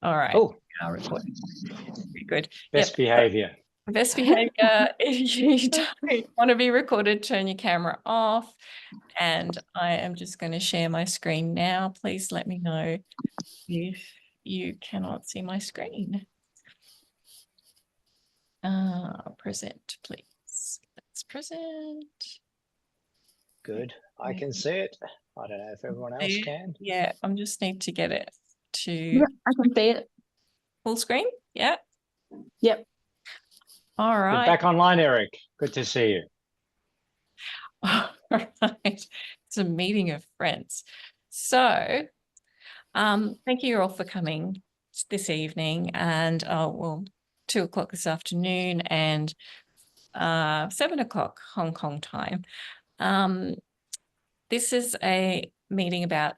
All right. Oh, Now recording. Very good. best behavior. Best behavior. If you don't want to be recorded, turn your camera off. And I am just going to share my screen now. Please let me know if you cannot see my screen. Present, please. Let's present. Good. I can see it. I don't know if everyone else can. Yeah, I just need to get it to Yeah, I can see it. full screen. Yeah. Yep. All You're right. back online, Eric. Good to see you. All right. It's a meeting of friends. So, thank you all for coming this evening, and well, 2 o'clock this afternoon and 7 o'clock Hong Kong time. This is a meeting about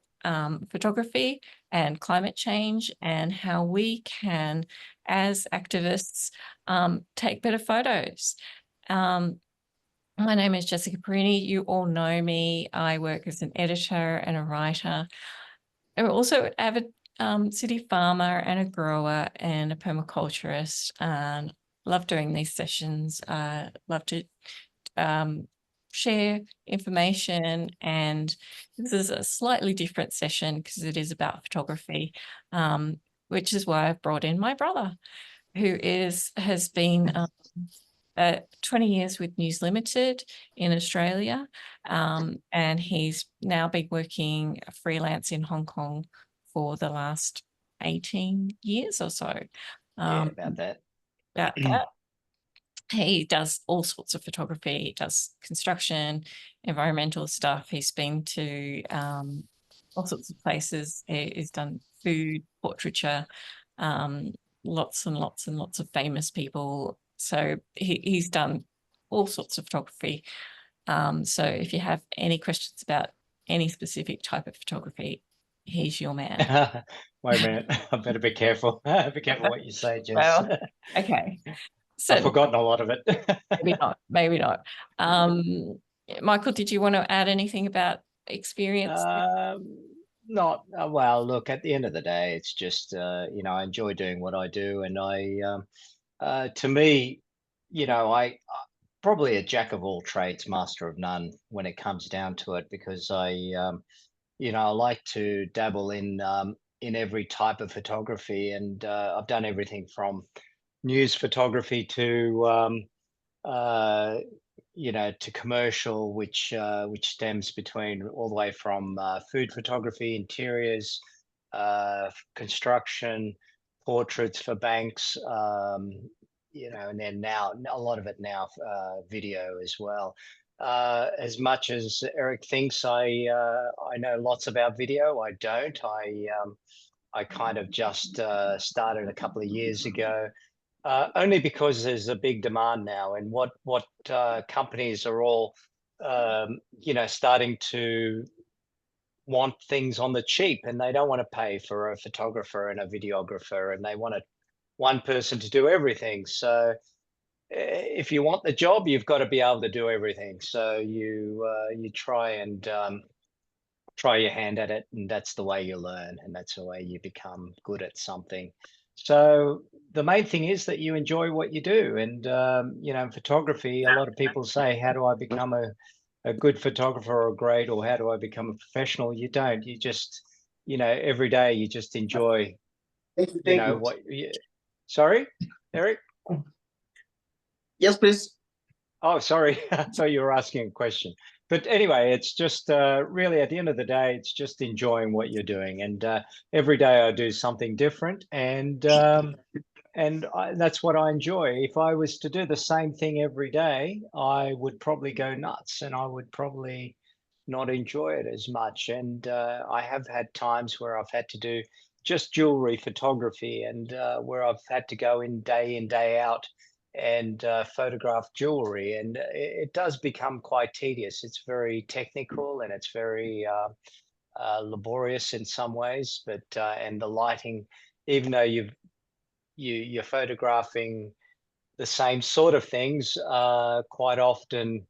photography and climate change and how we can, as activists, take better photos. My name is Jessica Perini. You all know me. I work as an editor and a writer. I'm also an avid city farmer and a grower and a permaculturist, and love doing these sessions. Love to share information, and this is a slightly different session because it is about photography, which is why I've brought in my brother, who has been 20 years with News Limited in Australia, and he's now been working freelance in Hong Kong for the last 18 years or so. About that. He does all sorts of photography. He does construction, environmental stuff. He's been to all sorts of places. He's done food, portraiture, lots and lots and lots of famous people. So he's done all sorts of photography. So if you have any questions about any specific type of photography, he's your man. Wait a minute. I better be careful. Be careful what you say, Jess. Well, okay. So I've forgotten a lot of it. maybe not. Michael, did you want to add anything about experience? Not well. Look, at the end of the day, it's just I enjoy doing what I do, and to me, I probably a jack of all trades, master of none when it comes down to it, because I like to dabble in every type of photography, and I've done everything from news photography to to commercial, which stems between all the way from food photography, interiors, construction, portraits for banks, and then now a lot of it now video as well. As much as Eric thinks I know lots about video, I don't. I kind of just started a couple of years ago. Only because there's a big demand now, and what companies are all starting to want things on the cheap, and they don't want to pay for a photographer and a videographer, and they want one person to do everything. So if you want the job, you've got to be able to do everything. So you try and try your hand at it, and that's the way you learn, and that's the way you become good at something. So the main thing is that you enjoy what you do. And, in photography, a lot of people say, how do I become a good photographer or great, or how do I become a professional? You don't. You just, every day you just enjoy, what you... Sorry, Eric? Yes, please. Oh, sorry. I thought you were asking a question. But anyway, it's just really at the end of the day, it's just enjoying what you're doing. And every day I do something different, and that's what I enjoy. If I was to do the same thing every day, I would probably go nuts, and I would probably not enjoy it as much. And I have had times where I've had to do just jewelry photography, and where I've had to go in, day out, and photograph jewelry, and it does become quite tedious. It's very technical, and it's very laborious in some ways. But and the lighting, even though you're photographing the same sort of things, quite often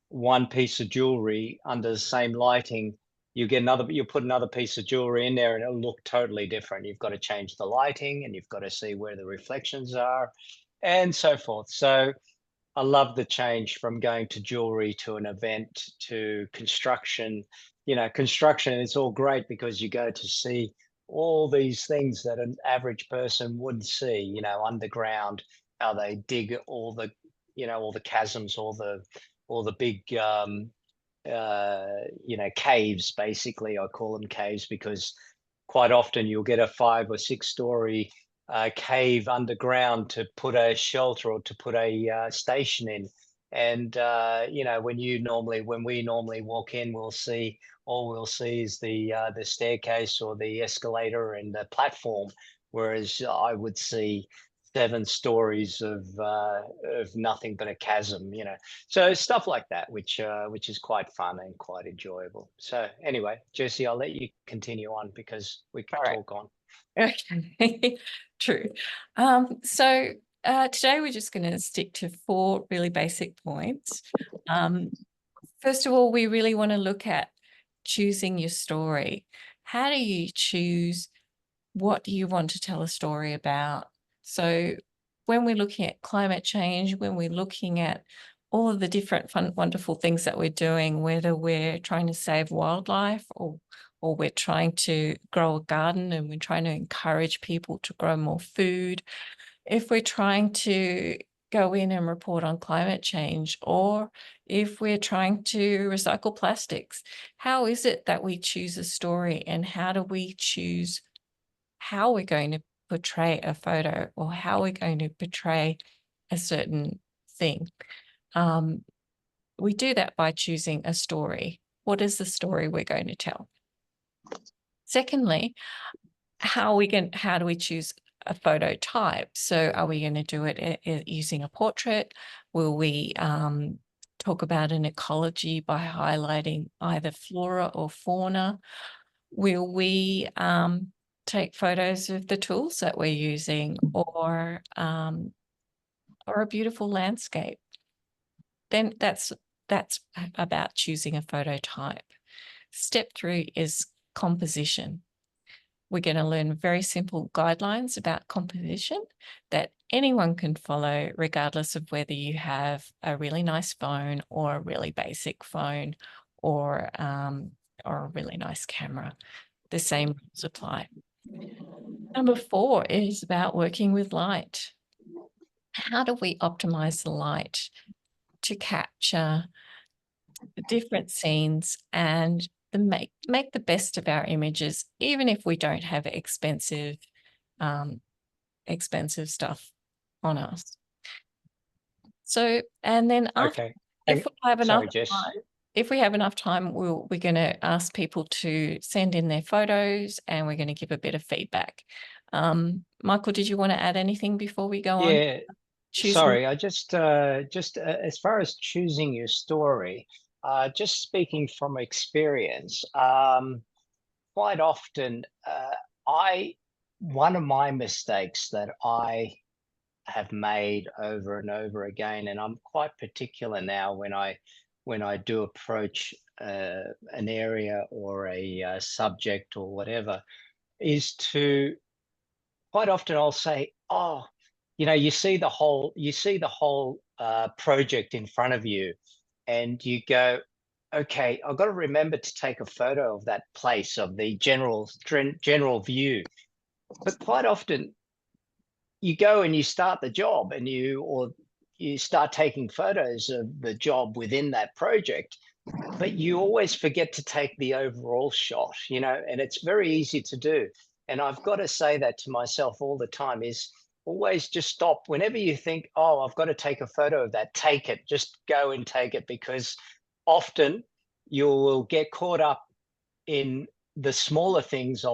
one piece of jewelry under the same lighting you put another piece of jewelry in there and it'll look totally different. You've got to change the lighting and you've got to see where the reflections are and so forth. So I love the change from going to jewelry to an event to construction. Construction is all great because you go to see all these things that an average person wouldn't see, underground, how they dig all the, all the chasms, all the big, caves, basically. I call them caves because quite often you'll get a 5 or 6 story cave underground to put a shelter or to put a station in. And when we normally walk in, we'll see is the staircase or the escalator and the platform, whereas I would see 7 stories of nothing but a chasm. So stuff like that, which is quite fun and quite enjoyable. So anyway, Jesse, I'll let you continue on because we can talk on. Okay, true. So today we're just going to stick to 4 really basic points. First of all, we really want to look at choosing your story. How do you choose what do you want to tell a story about? So when we're looking at climate change, when we're looking at all of the different fun, wonderful things that we're doing, whether we're trying to save wildlife or we're trying to grow a garden and we're trying to encourage people to grow more food, if we're trying to go in and report on climate change, or if we're trying to recycle plastics, how is it that we choose a story, and how do we choose how we're going to portray a photo or how we're going to portray a certain thing? We do that by choosing a story. What is the story we're going to tell? Secondly, how do we choose a photo type? So are we going to do it using a portrait? Will we talk about an ecology by highlighting either flora or fauna? Will we take photos of the tools that we're using or a beautiful landscape? Then that's about choosing a photo type. Step 3 is composition. We're going to learn very simple guidelines about composition that anyone can follow, regardless of whether you have a really nice phone or a really basic phone or a really nice camera. The same rules apply. Number 4 is about working with light. How do we optimize the light to capture different scenes and make the best of our images, even if we don't have expensive stuff on us? So, and then after, if we have enough time, we're going to ask people to send in their photos and we're going to give a bit of feedback. Michael, did you want to add anything before we go on? Yeah, sorry, I just as far as choosing your story, just speaking from experience, quite often one of my mistakes that I have made over and over again, and I'm quite particular now when I do approach an area or a subject or whatever, is to quite often I'll say, oh, you see the whole project in front of you, and you go, okay, I've got to remember to take a photo of that place, of the general view. But quite often you go and you start the job and you start taking photos of the job within that project, but you always forget to take the overall shot, and it's very easy to do. And I've got to say that to myself all the time, is always just stop. Whenever you think, oh, I've got to take a photo of that, take it, just go and take it, because often you will get caught up in the smaller things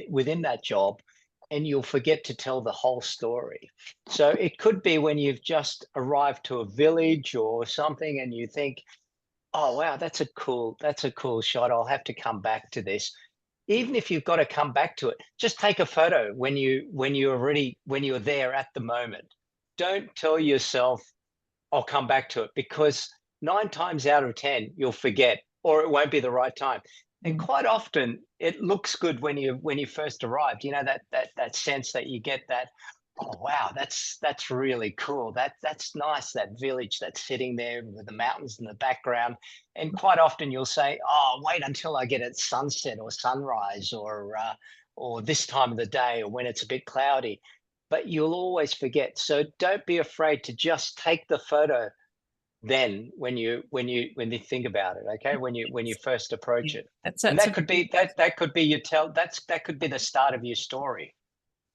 within that job, and you'll forget to tell the whole story. So it could be when you've just arrived to a village or something and you think, oh, wow, that's a cool shot. I'll have to come back to this. Even if you've got to come back to it, just take a photo when you're there at the moment. Don't tell yourself, I'll come back to it, because 9 times out of 10, you'll forget, or it won't be the right time. And quite often it looks good when you first arrived. You know, that sense that you get that, oh wow, that's really cool. That's nice, that village that's sitting there with the mountains in the background. And quite often you'll say, oh, wait until I get at sunset or sunrise or this time of the day or when it's a bit cloudy. But you'll always forget. So don't be afraid to just take the photo then when you think about it, okay, when you first approach it. That's And that's that a could be that could be that could be the start of your story.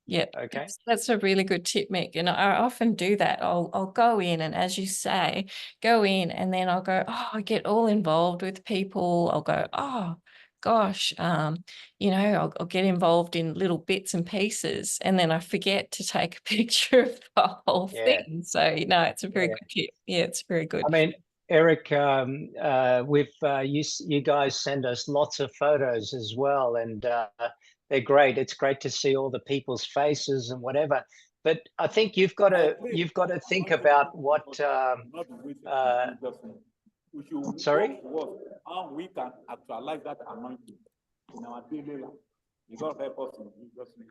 Yeah, Okay. that's a really good tip, Mick. And I often do that. I'll go in and, as you say, go in and then I'll go, oh, I get all involved with people. I'll go, oh gosh, I'll get involved in little bits and pieces, and then I forget to take a picture of the whole Yeah. thing. So it's a very Yeah. good tip. Yeah, it's very good. I mean, Eric, you guys send us lots of photos as well, and they're great. It's great to see all the people's faces and whatever. But I think you've got to think about what. We should Sorry? work towards how we can actualize that anointing in our daily life. You God help us in Jesus' name.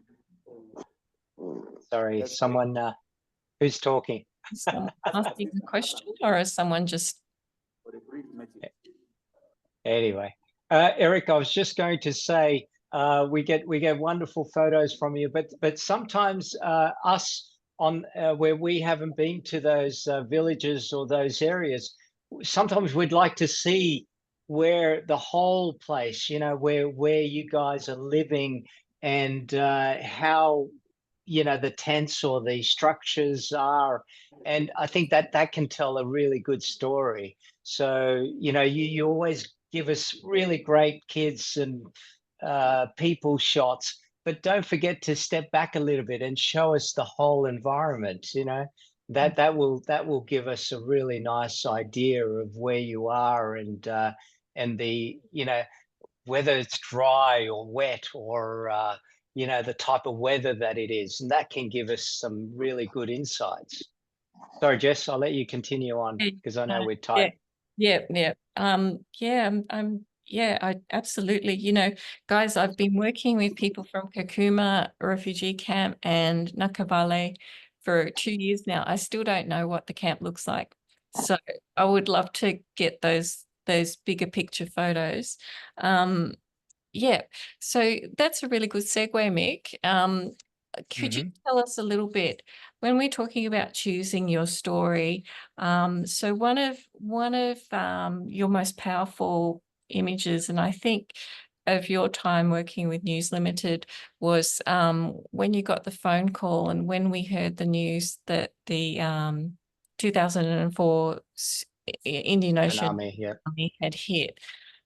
Sorry, someone who's talking. Is someone asking a question, or is someone just? Anyway, Eric, I was just going to say we get wonderful photos from you, but sometimes us on where we haven't been to those villages or those areas, sometimes we'd like to see where the whole place, where you guys are living and how the tents or the structures are, and I think that can tell a really good story. So you always give us really great kids and people shots, but don't forget to step back a little bit and show us the whole environment. That will give us a really nice idea of where you are and the whether it's dry or wet or the type of weather that it is, and that can give us some really good insights. Sorry, Jess, I'll let you continue on because I know we're tight. Yeah. I absolutely. Guys, I've been working with people from Kakuma refugee camp and Nakavale for 2 years now. I still don't know what the camp looks like. So I would love to get those bigger picture photos. So that's a really good segue, Mick. Could you tell us a little bit when we're talking about choosing your story? So one of your most powerful images, and I think of your time working with News Limited, was when you got the phone call and when we heard the news that the 2004 Indian Ocean tsunami had hit.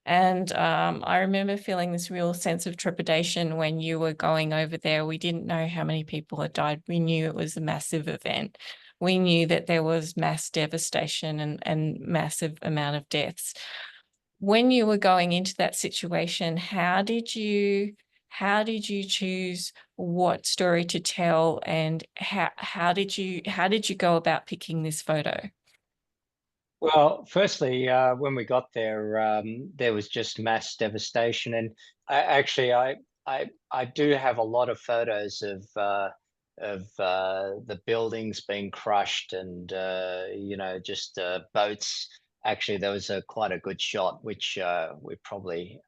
And I remember feeling this real sense of trepidation when you were going over there. We didn't know how many people had died. We knew it was a massive event. We knew that there was mass devastation and massive amount of deaths. When you were going into that situation, how did you choose what story to tell, and how did you go about picking this photo? Well, firstly, when we got there, there was just mass devastation, and I do have a lot of photos of the buildings being crushed and just boats. Actually, there was quite a good shot, which we probably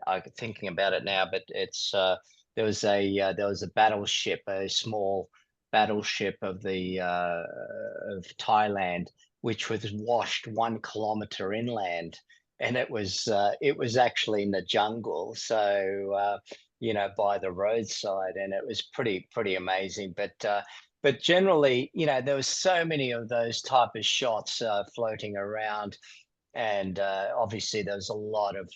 I'm thinking about it now, but it's there was a battleship, a small battleship of the of Thailand, which was washed 1 kilometer inland, and it was actually in the jungle, so by the roadside, and it was pretty amazing. But generally, there was so many of those type of shots floating around, and obviously there was a lot of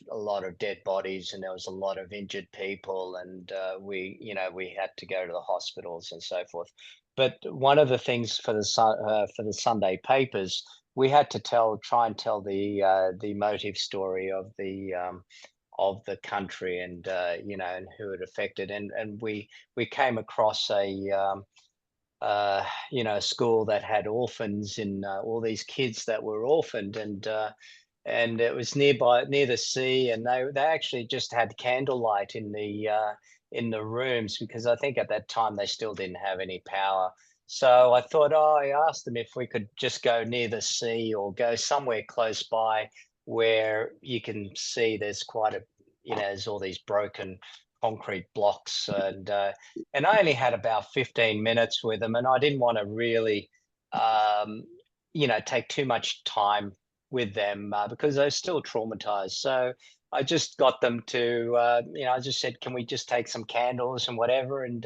dead bodies, and there was a lot of injured people, and we had to go to the hospitals and so forth. But one of the things for the Sunday papers, we had to try and tell the motive story of the country, and and who it affected, and we came across a school that had orphans in all these kids that were orphaned, and and it was near the sea, and they actually just had candlelight in the rooms, because I think at that time they still didn't have any power. So I thought, oh, I asked them if we could just go near the sea or go somewhere close by where you can see there's quite a, there's all these broken concrete blocks, and I only had about 15 minutes with them, and I didn't want to really, take too much time with them, because they're still traumatized. So I just got them to, I just said, can we just take some candles and whatever? And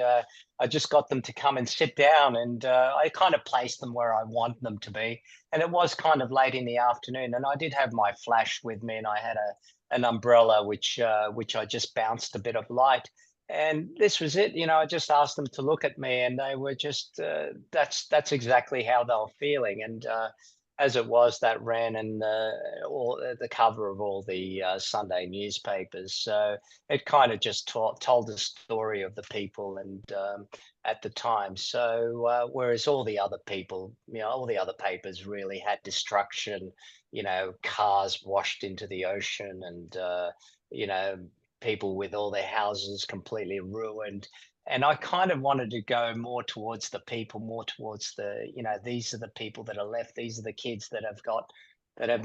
I just got them to come and sit down, and I kind of placed them where I want them to be. And it was kind of late in the afternoon, and I did have my flash with me, and I had an umbrella which I just bounced a bit of light. And this was it. I just asked them to look at me, and they were just, that's exactly how they were feeling. And as it was, that ran in the cover of all the Sunday newspapers. So it kind of just told the story of the people and at the time. So whereas all the other people, all the other papers really had destruction, cars washed into the ocean, and people with all their houses completely ruined. And I kind of wanted to go more towards the people, more towards the, these are the people that are left. These are the kids that have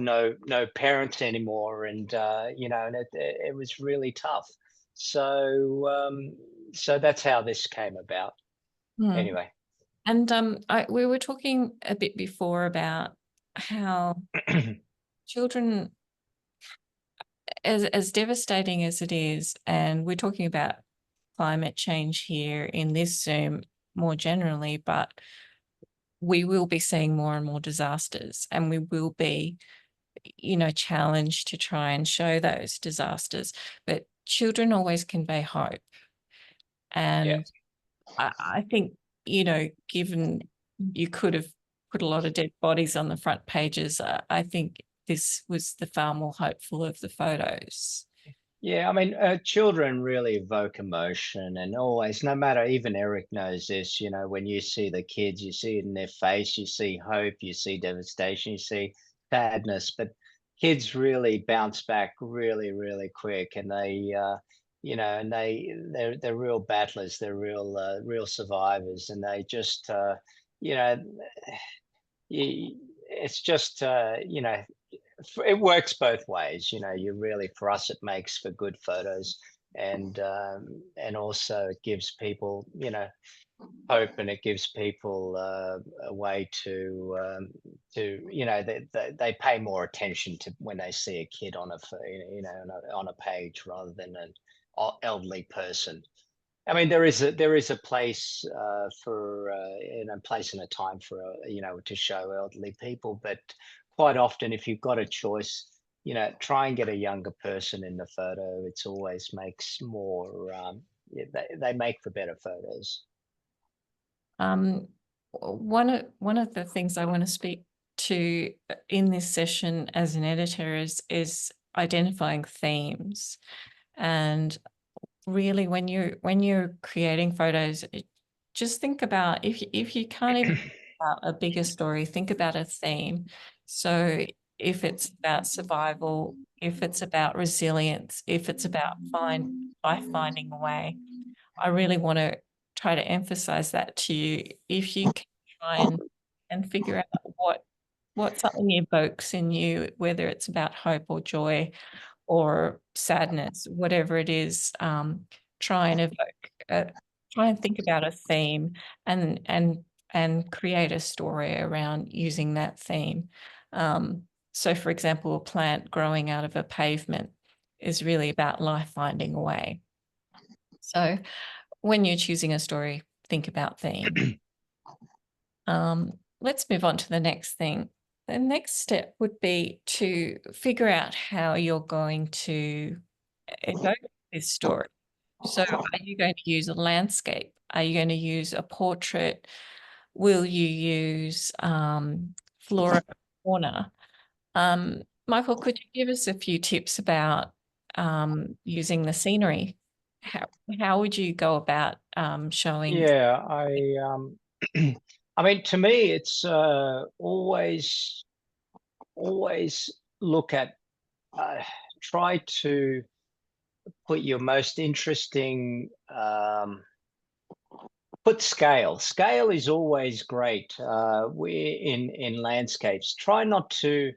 no parents anymore. And, and it was really tough. So, so that's how this came about. Anyway. And we were talking a bit before about how children, as devastating as it is, and we're talking about climate change here in this Zoom more generally, but we will be seeing more and more disasters, and we will be, challenged to try and show those disasters. But children always convey hope. And I think, given you could have put a lot of dead bodies on the front pages, I think this was the far more hopeful of the photos. Yeah, I mean, children really evoke emotion, and always, no matter, even Eric knows this, when you see the kids, you see it in their face, you see hope, you see devastation, you see sadness, but kids really bounce back really, really quick, and they, and they're real battlers, they're real survivors, and they just, it's just, it works both ways. You really, for us, it makes for good photos, and also it gives people, hope, and it gives people a way to they pay more attention to when they see a kid on a page rather than an elderly person. I mean, there is a place for place and a time for to show elderly people, but quite often, if you've got a choice, try and get a younger person in the photo. It's always makes more. They make for better photos. One of the things I want to speak to in this session as an editor is identifying themes. And really, when you're creating photos, just think about, if you can't even think about a bigger story, think about a theme. So if it's about survival, if it's about resilience, if it's about finding a way, I really want to try to emphasize that to you. If you can try and figure out what something evokes in you, whether it's about hope or joy or sadness, whatever it is, try and think about a theme and create a story around using that theme. So, for example, a plant growing out of a pavement is really about life finding a way. So when you're choosing a story, think about theme. Let's move on to the next thing. The next step would be to figure out how you're going to evoke this story. So are you going to use a landscape? Are you going to use a portrait? Will you use flora and fauna? Michael, could you give us a few tips about using the scenery? How would you go about showing? Yeah, I mean, to me, it's always look at try to put your most interesting, put scale. Scale is always great. We in landscapes. Try not to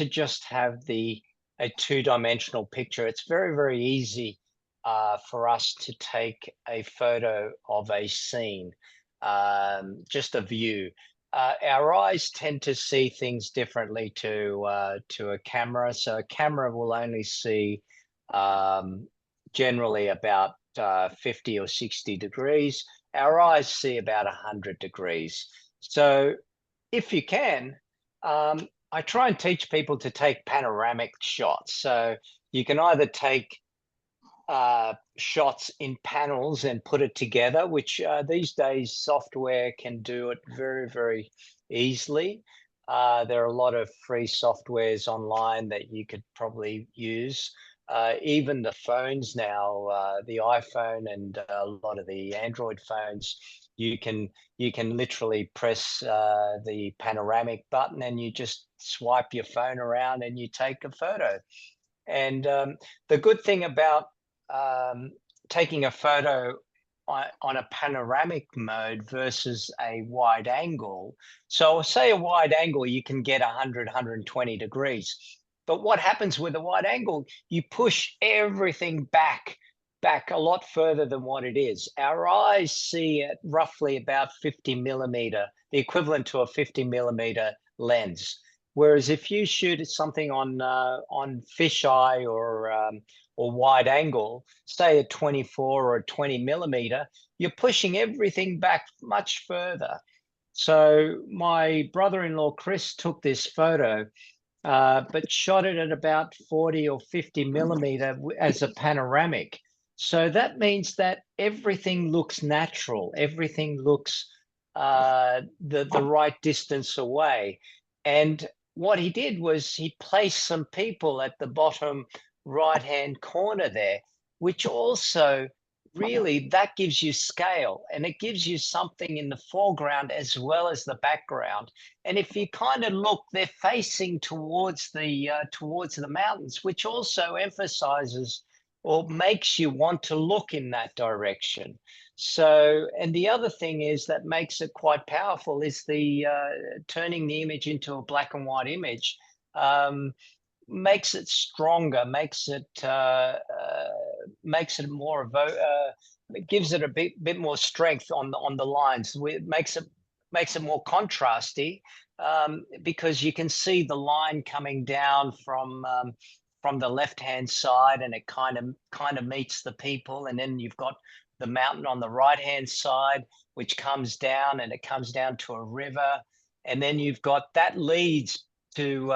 just have a two-dimensional picture. It's very, very easy for us to take a photo of a scene, just a view. Our eyes tend to see things differently to a camera. So a camera will only see generally about 50 or 60 degrees. Our eyes see about 100 degrees. So if you can, I try and teach people to take panoramic shots. So you can either take shots in panels and put it together, which these days software can do it very, very easily. There are a lot of free softwares online that you could probably use. Even the phones now, the iPhone and a lot of the Android phones, you can literally press the panoramic button and you just swipe your phone around and you take a photo. And the good thing about taking a photo on a panoramic mode versus a wide angle. So say a wide angle, you can get 100, 120 degrees. But what happens with a wide angle, you push everything back a lot further than what it is. Our eyes see at roughly about 50 millimeter, the equivalent to a 50 millimeter lens. Whereas if you shoot something on fisheye or wide angle, say at 24 or 20 millimeter, you're pushing everything back much further. So my brother-in-law Chris took this photo, but shot it at about 40 or 50 millimeter as a panoramic. So that means that everything looks natural. Everything looks the right distance away. And what he did was he placed some people at the bottom right-hand corner there, which also really that gives you scale and it gives you something in the foreground as well as the background. And if you kind of look, they're facing towards the mountains, which also emphasizes or makes you want to look in that direction. So, and the other thing is that makes it quite powerful is the turning the image into a black and white image. Makes it stronger, makes it more it gives it a bit more strength on the lines. It makes it more contrasty because you can see the line coming down from the left-hand side, and it kind of meets the people, and then you've got the mountain on the right-hand side, which comes down, and it comes down to a river, and then you've got that leads to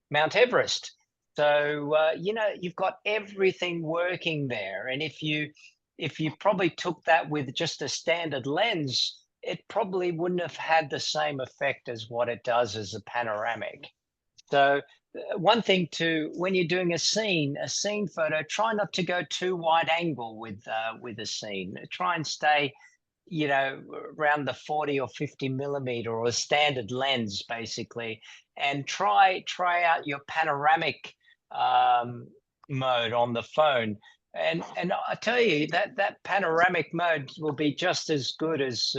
Mount Everest. So you've got everything working there, and if you probably took that with just a standard lens, it probably wouldn't have had the same effect as what it does as a panoramic. So one thing when you're doing a scene photo, try not to go too wide angle with a scene. Try and stay around the 40 or 50 millimeter or a standard lens basically, and try out your panoramic mode on the phone. And I tell you that panoramic mode will be just as good as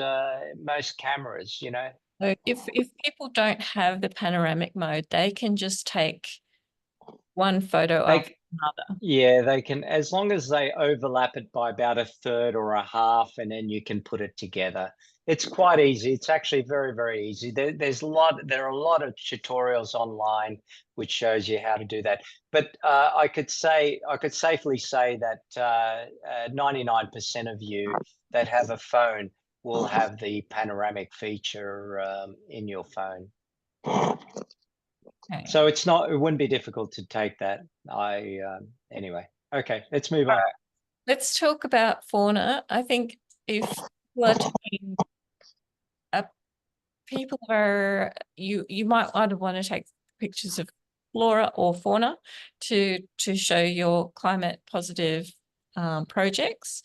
most cameras, So if people don't have the panoramic mode, they can just take one photo of another. Yeah, they can, as long as they overlap it by about a third or a half, and then you can put it together. It's quite easy. It's actually very, very easy. There are a lot of tutorials online which shows you how to do that. But I could safely say that 99% of you that have a phone will have the panoramic feature in your phone. Okay. So it wouldn't be difficult to take that. Anyway, okay, let's move on. Let's talk about fauna. I think if people are taking you might either want to take pictures of flora or fauna to show your climate positive projects.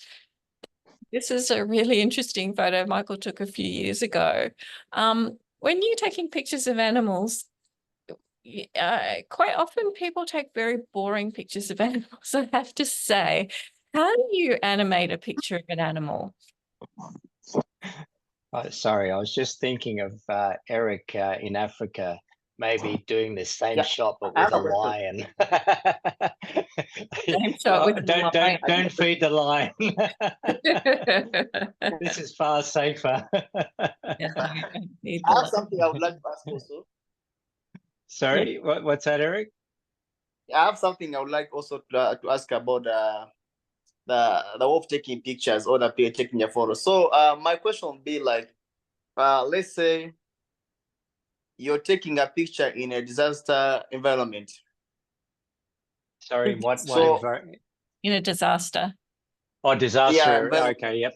This is a really interesting photo Michael took a few years ago. When you're taking pictures of animals, quite often people take very boring pictures of animals, I have to say. How do you animate a picture of an animal? Sorry, I was just thinking of Eric in Africa, maybe doing the same Yeah, shot but I with have a a question. lion. Same shot with a lion. Don't feed the lion. This is far safer. Yeah, you don't need I the have lion. something I would like to ask also. Sorry, what's that, Eric? I have something I would like also to ask about the wolf taking pictures or the people taking your photos. So my question would be like, let's say you're taking a picture in a disaster environment. Sorry, what So In a disaster. Oh, yeah, disaster. environment, Okay, yep.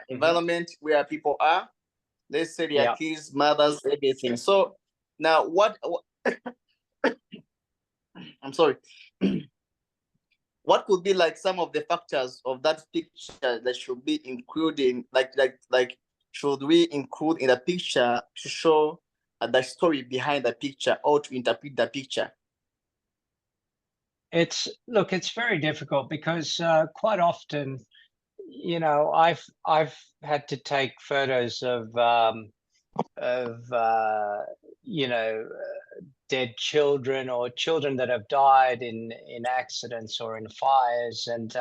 environment where people are. Let's say their Yeah. kids, mothers, everything. So now what I'm sorry. What could be like some of the factors of that picture that should be including like should we include in the picture to show the story behind the picture or to interpret the picture? It's very difficult because quite often, I've had to take photos of dead children or children that have died in accidents or in fires, and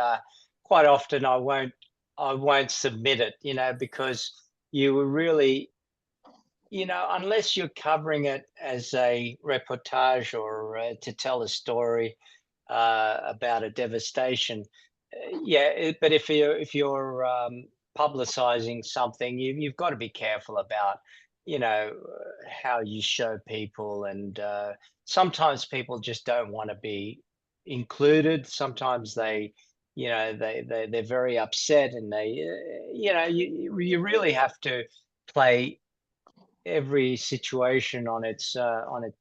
quite often I won't submit it, because you were really, unless you're covering it as a reportage or to tell a story about a devastation. But if you're publicizing something, you've got to be careful about, how you show people, and sometimes people just don't want to be included. Sometimes they're very upset, and you really have to play every situation on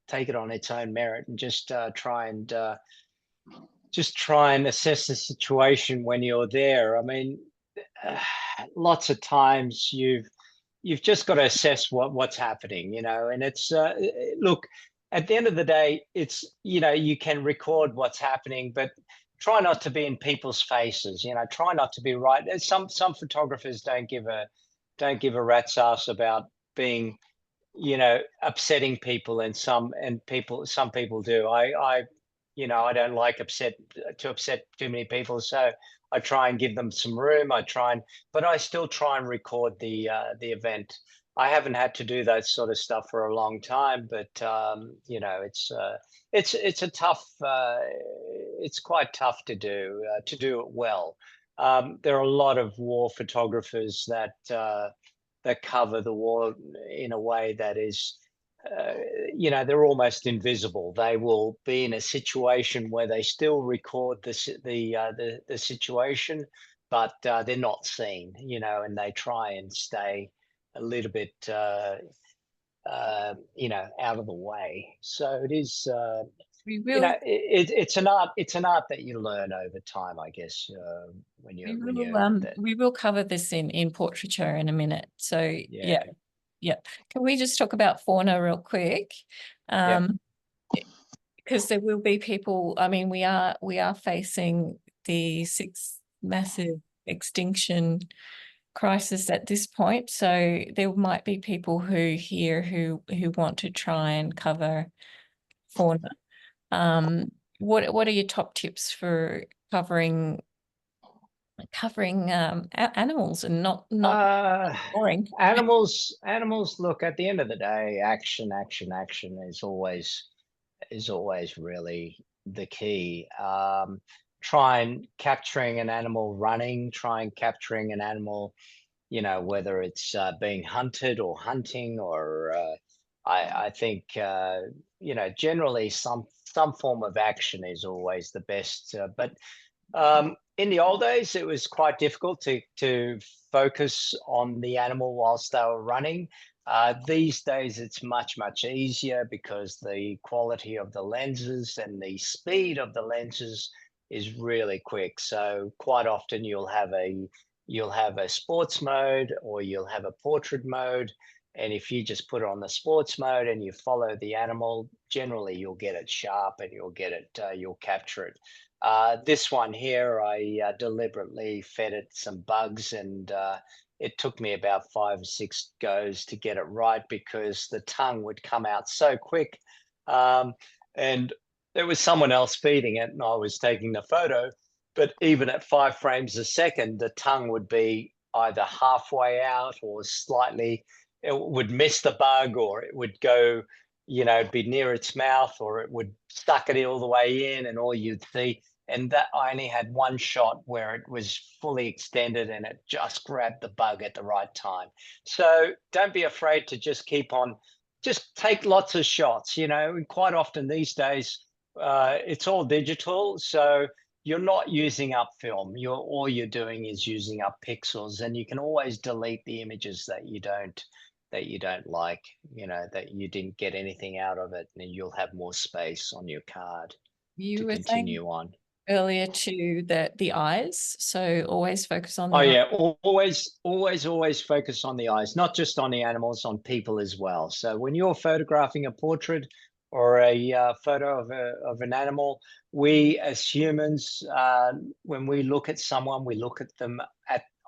take it on its own merit, and just try and assess the situation when you're there. I mean, lots of times you've just got to assess what's happening, and it's look, at the end of the day, it's, you can record what's happening, but try not to be in people's faces, try not to be right. Some photographers don't give a rat's ass about being, upsetting people, and some people do. I don't like to upset too many people, so I try and give them some room. But I still try and record the event. I haven't had to do that sort of stuff for a long time, but it's a tough. It's quite tough to do it well. There are a lot of war photographers that cover the war in a way that is, they're almost invisible. They will be in a situation where they still record the situation, but they're not seen, and they try and stay a little bit, out of the way. So it is, We will, it's an art. It's an art that you learn over time, I guess, when we will cover this in portraiture in a minute. So yeah. Can we just talk about fauna real quick? Because there will be people. I mean, we are facing the 6th massive extinction crisis at this point. So there might be people who want to try and cover fauna. What are your top tips for covering animals and not boring? Animals, look, at the end of the day, action is always really the key. Try and capturing an animal running, try and capturing an animal, whether it's being hunted or hunting, or I think, generally some form of action is always the best. But in the old days, it was quite difficult to focus on the animal whilst they were running. These days, it's much easier because the quality of the lenses and the speed of the lenses is really quick. So quite often you'll have a sports mode, or you'll have a portrait mode, And if you just put it on the sports mode and you follow the animal, generally you'll get it sharp and you'll get it, you'll capture it. This one here, I deliberately fed it some bugs, and it took me about 5 or 6 goes to get it right because the tongue would come out so quick. And there was someone else feeding it and I was taking the photo, but even at 5 frames a second, the tongue would be either halfway out or slightly, it would miss the bug, or it would go, be near its mouth, or it would suck it all the way in, and all you'd see. And that I only had one shot where it was fully extended and it just grabbed the bug at the right time. So don't be afraid to just keep on, just take lots of shots, and quite often these days, it's all digital. So you're not using up film. All you're doing is using up pixels, and you can always delete the images that you don't like, that you didn't get anything out of it, and you'll have more space on your card You to were saying continue on. earlier to the eyes, so always focus on the Oh eye. yeah, always focus on the eyes, not just on the animals, on people as well. So when you're photographing a portrait or a photo of an animal, we as humans, when we look at someone, we look at them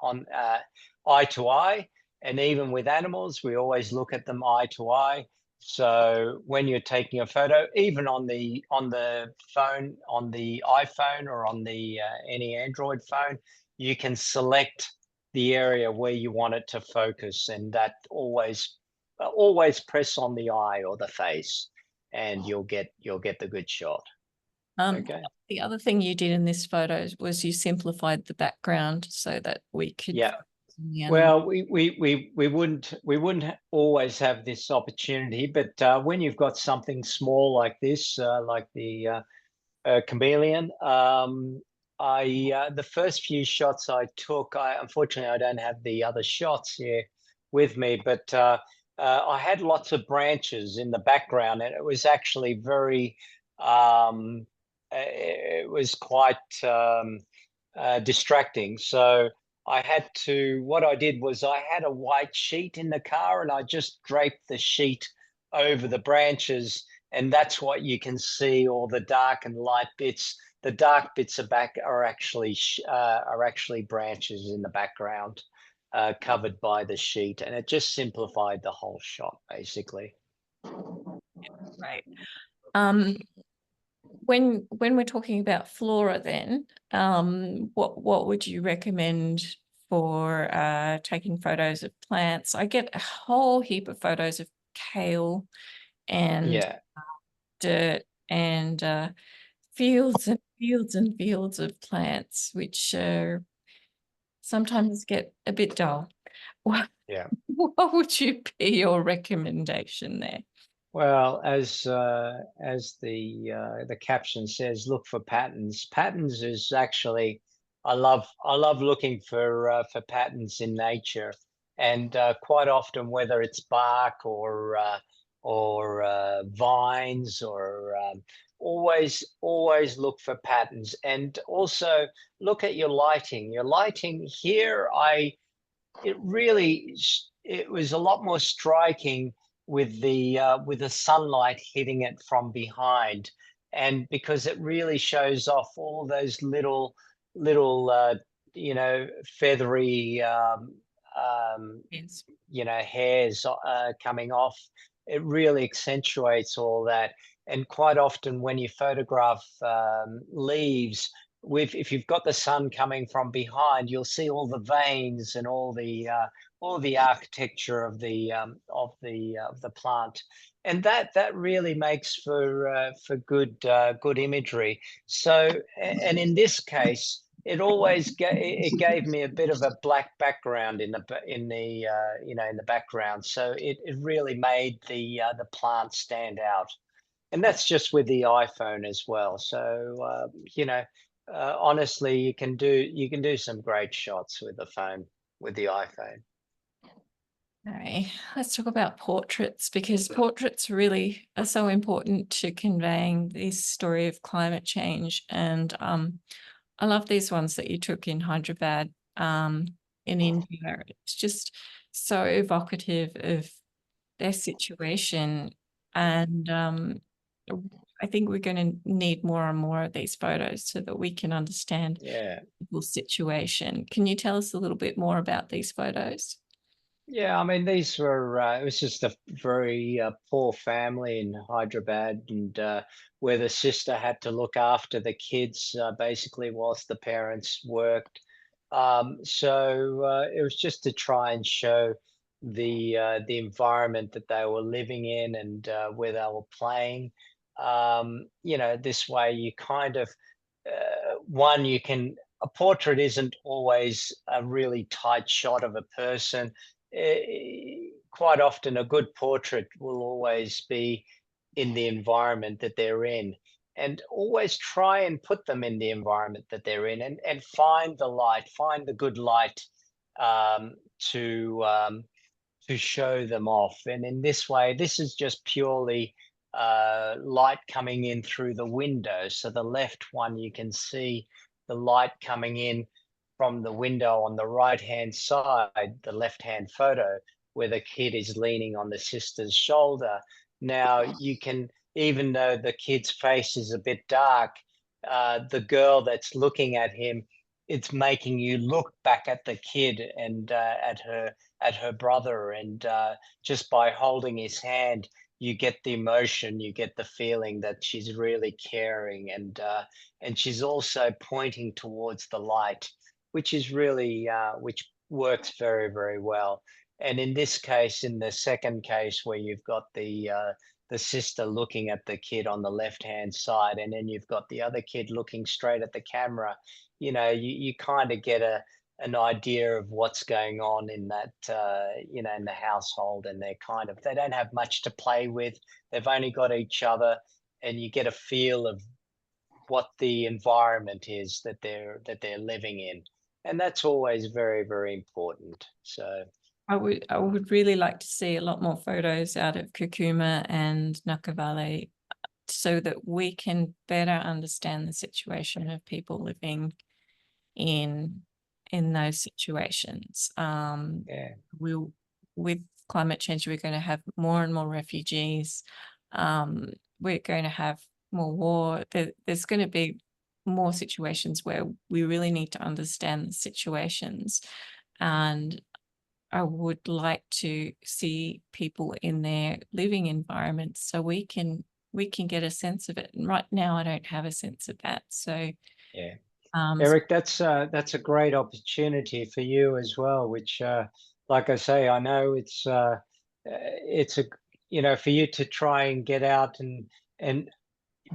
on eye to eye, and even with animals, we always look at them eye to eye. So when you're taking a photo, even on the phone, on the iPhone or on the any Android phone, you can select the area where you want it to focus, and that always press on the eye or the face, and you'll get the good shot. Okay. The other thing you did in this photo was you simplified the background so that we could. Yeah. Well, we wouldn't always have this opportunity, but when you've got something small like this, like the chameleon, the first few shots I took, unfortunately I don't have the other shots here with me, but I had lots of branches in the background, and it was actually very, it was quite distracting. So what I did was I had a white sheet in the car, and I just draped the sheet over the branches, and that's what you can see, all the dark and light bits. The dark bits are actually branches in the background, covered by the sheet, and it just simplified the whole shot, basically. Right. When we're talking about flora, then what would you recommend for taking photos of plants? I get a whole heap of photos of kale and dirt and fields and fields and fields of plants, which sometimes get a bit dull. Yeah. What would be your recommendation there? Well, as the caption says, look for patterns. Patterns is actually, I love looking for patterns in nature, and quite often, whether it's bark or vines, or always look for patterns, and also look at your lighting. Your lighting here, it was a lot more striking with the sunlight hitting it from behind, and because it really shows off all those little feathery Yes. hairs coming off. It really accentuates all that. And quite often when you photograph leaves, if you've got the sun coming from behind, you'll see all the veins and all the architecture of the plant, and that really makes for good imagery. So, and in this case, it gave me a bit of a black background in the background, so it really made the plant stand out, and that's just with the iPhone as well. So honestly, you can do some great shots with the phone, with the iPhone. Okay, let's talk about portraits, because portraits really are so important to conveying this story of climate change. And I love these ones that you took in Hyderabad in India. It's just so evocative of their situation. And I think we're going to need more and more of these photos so that we can understand people's situation. Can you tell us a little bit more about these photos? Yeah, I mean, these were, it was just a very poor family in Hyderabad, and where the sister had to look after the kids basically whilst the parents worked. So it was just to try and show the environment that they were living in, and where they were playing. This way you kind of, you can, a portrait isn't always a really tight shot of a person. Quite often a good portrait will always be in the environment that they're in, and always try and put them in the environment that they're in, and find the light, find the good light, um, to um, to show them off. And in this way, this is just purely light coming in through the window. So the left one, you can see the light coming in from the window on the right-hand side, the left-hand photo, where the kid is leaning on the sister's shoulder. Now you can, even though the kid's face is a bit dark, the girl that's looking at him, it's making you look back at the kid and at her brother, and just by holding his hand, you get the emotion, you get the feeling that she's really caring, and she's also pointing towards the light, which is really which works very, very well. And in this case, in the second case, where you've got the sister looking at the kid on the left hand side, and then you've got the other kid looking straight at the camera, you kind of get an idea of what's going on in that, in the household. And they don't have much to play with. They've only got each other, and you get a feel of what the environment is that they're living in. And that's always very, very important. So I would really like to see a lot more photos out of Kukuma and Nakavale, so that we can better understand the situation of people living in those situations. With climate change, we're going to have more and more refugees. We're going to have more war. There's going to be more situations where we really need to understand the situations, and I would like to see people in their living environments so we can get a sense of it. And right now I don't have a sense of that. So yeah. Eric, that's a great opportunity for you as well, which, like I say, I know it's for you to try and get out, and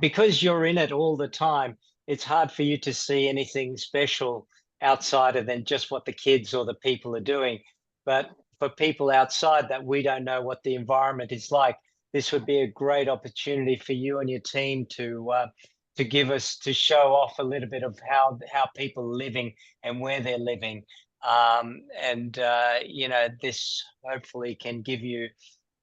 because you're in it all the time, it's hard for you to see anything special outside of than just what the kids or the people are doing. But for people outside that we don't know what the environment is like, this would be a great opportunity for you and your team to show off a little bit of how people are living and where they're living. This hopefully can give you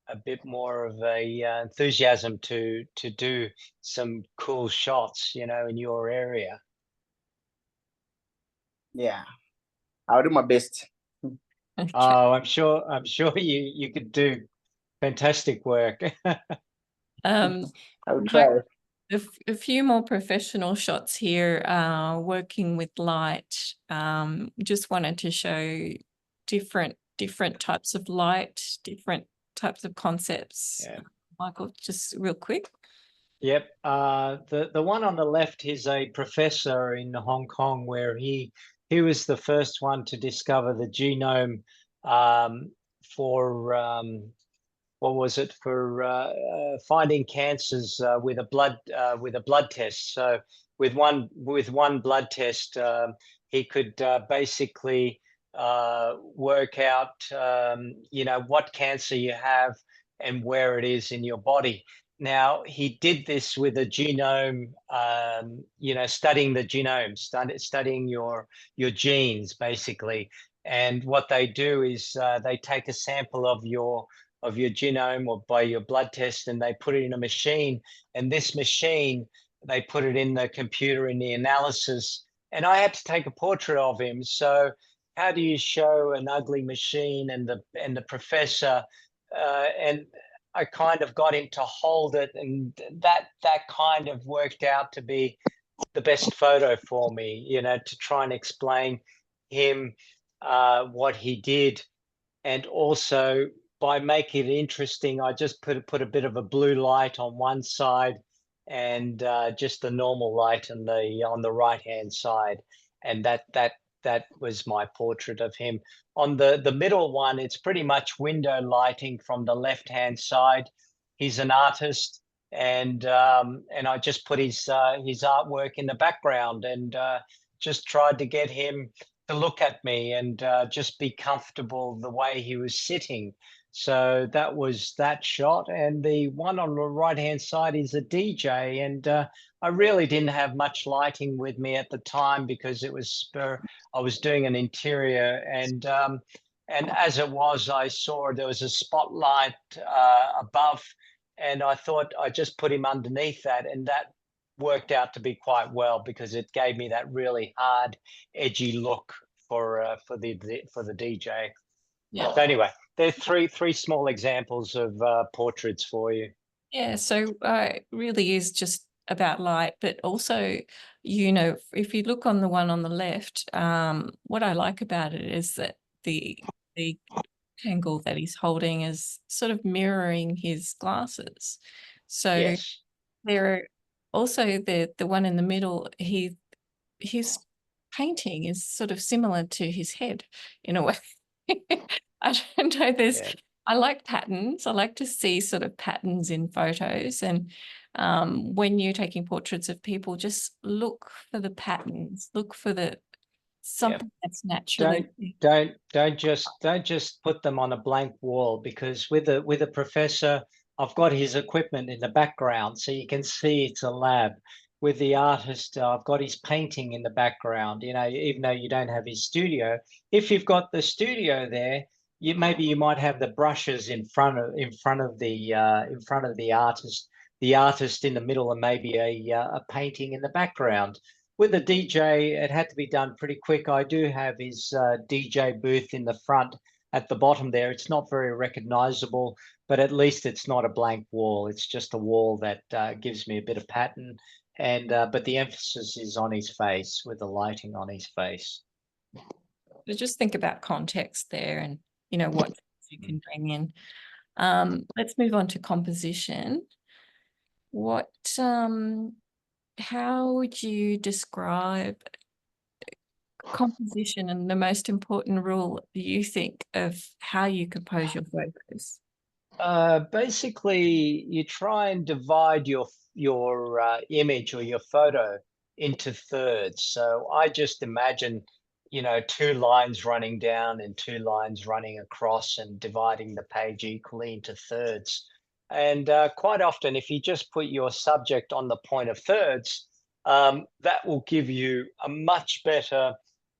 a bit more of a enthusiasm to do some cool shots, in your area. Yeah, I'll do my best. okay. Oh, I'm sure you could do fantastic work. I'll Mike, try. a few more professional shots here, working with light. Just wanted to show different types of light, different types of concepts. Yeah. Michael, just real quick. Yep. The one on the left is a professor in Hong Kong, where he was the first one to discover the genome for what was it, for finding cancers with a blood test. So with one blood test, he could basically work out what cancer you have and where it is in your body. Now, he did this with a genome, studying the genome, studying your genes, basically. And what they do is they take a sample of your genome or by your blood test, and they put it in a machine. And this machine, they put it in the computer in the analysis. And I had to take a portrait of him. So how do you show an ugly machine and the professor and I kind of got him to hold it, and that kind of worked out to be the best photo for me, you know, to try and explain him what he did. And also by making it interesting, I just put a bit of a blue light on one side and just the normal light on the right hand side, and that was my portrait of him. On the middle one, it's pretty much window lighting from the left hand side. He's an artist, and I just put his artwork in the background, and just tried to get him to look at me and just be comfortable the way he was sitting. So that was that shot. And the one on the right hand side is a DJ, and I really didn't have much lighting with me at the time because it was I was doing an interior, and as it was, I saw there was a spotlight above, and I thought I just put him underneath that, and that worked out to be quite well because it gave me that really hard, edgy look for the DJ. Yeah. So anyway, there's three small examples of portraits for you. Yeah, so it really is just about light, but also, you know, if you look on the one on the left, what I like about it is that the rectangle that he's holding is sort of mirroring his glasses. So Yes. there are also the one in the middle, his painting is sort of similar to his head in a way. I don't know, Yeah. I like patterns. I like to see sort of patterns in photos. And when you're taking portraits of people, just look for the patterns, look for something that's naturally. Don't just put them on a blank wall, because with a professor, I've got his equipment in the background, so you can see it's a lab. With the artist, I've got his painting in the background. You know, even though you don't have his studio, if you've got the studio there, maybe you might have the brushes in front of the artist, in the middle, and maybe a painting in the background. With the DJ, it had to be done pretty quick. I do have his DJ booth in the front at the bottom there. It's not very recognizable, but at least it's not a blank wall. It's just a wall that gives me a bit of pattern. And but the emphasis is on his face, with the lighting on his face. So just think about context there, and you know what you can bring in. Let's move on to composition. How would you describe composition and the most important rule you think of how you compose your photos? Basically, you try and divide your image or your photo into thirds. So I just imagine, you know, 2 lines running down and 2 lines running across, and dividing the page equally into thirds. And quite often, if you just put your subject on the point of thirds, that will give you a much better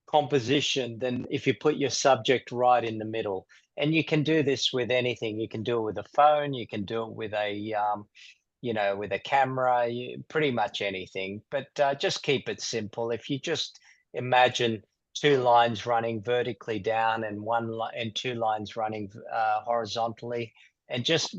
composition than if you put your subject right in the middle. And you can do this with anything. You can do it with a phone. You can do it with a with a camera. Pretty much anything. But just keep it simple. If you just imagine 2 lines running vertically down and 2 lines running horizontally, and just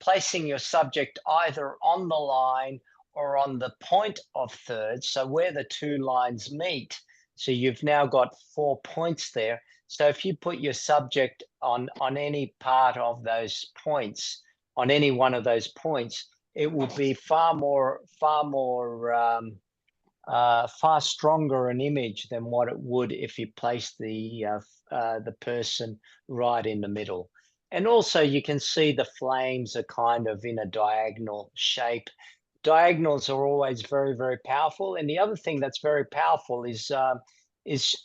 placing your subject either on the line or on the point of thirds, so where the 2 lines meet. So you've now got 4 points there. So if you put your subject on any part of those points, on any one of those points, it will be far stronger an image than what it would if you placed the person right in the middle. And also you can see the flames are kind of in a diagonal shape. Diagonals are always very, very powerful. And the other thing that's very powerful is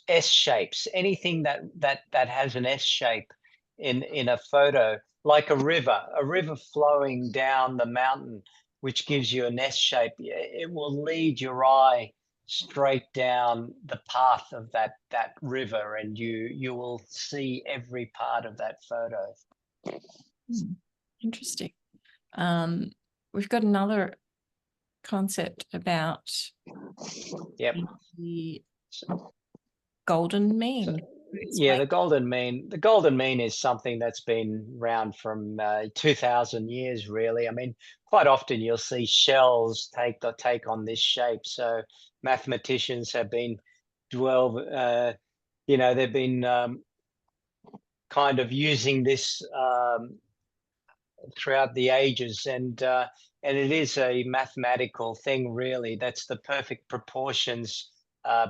S shapes. Anything that has an S shape in a photo, like a river flowing down the mountain, which gives you an S shape, it will lead your eye straight down the path of that river, and you will see every part of that photo. Interesting. We've got another concept about Yep. the golden mean. yeah, the golden mean. The golden mean is something that's been around from 2,000 years, really. I mean, quite often you'll see shells take on this shape. So mathematicians have been they've been kind of using this throughout the ages, and it is a mathematical thing, really. That's the perfect proportions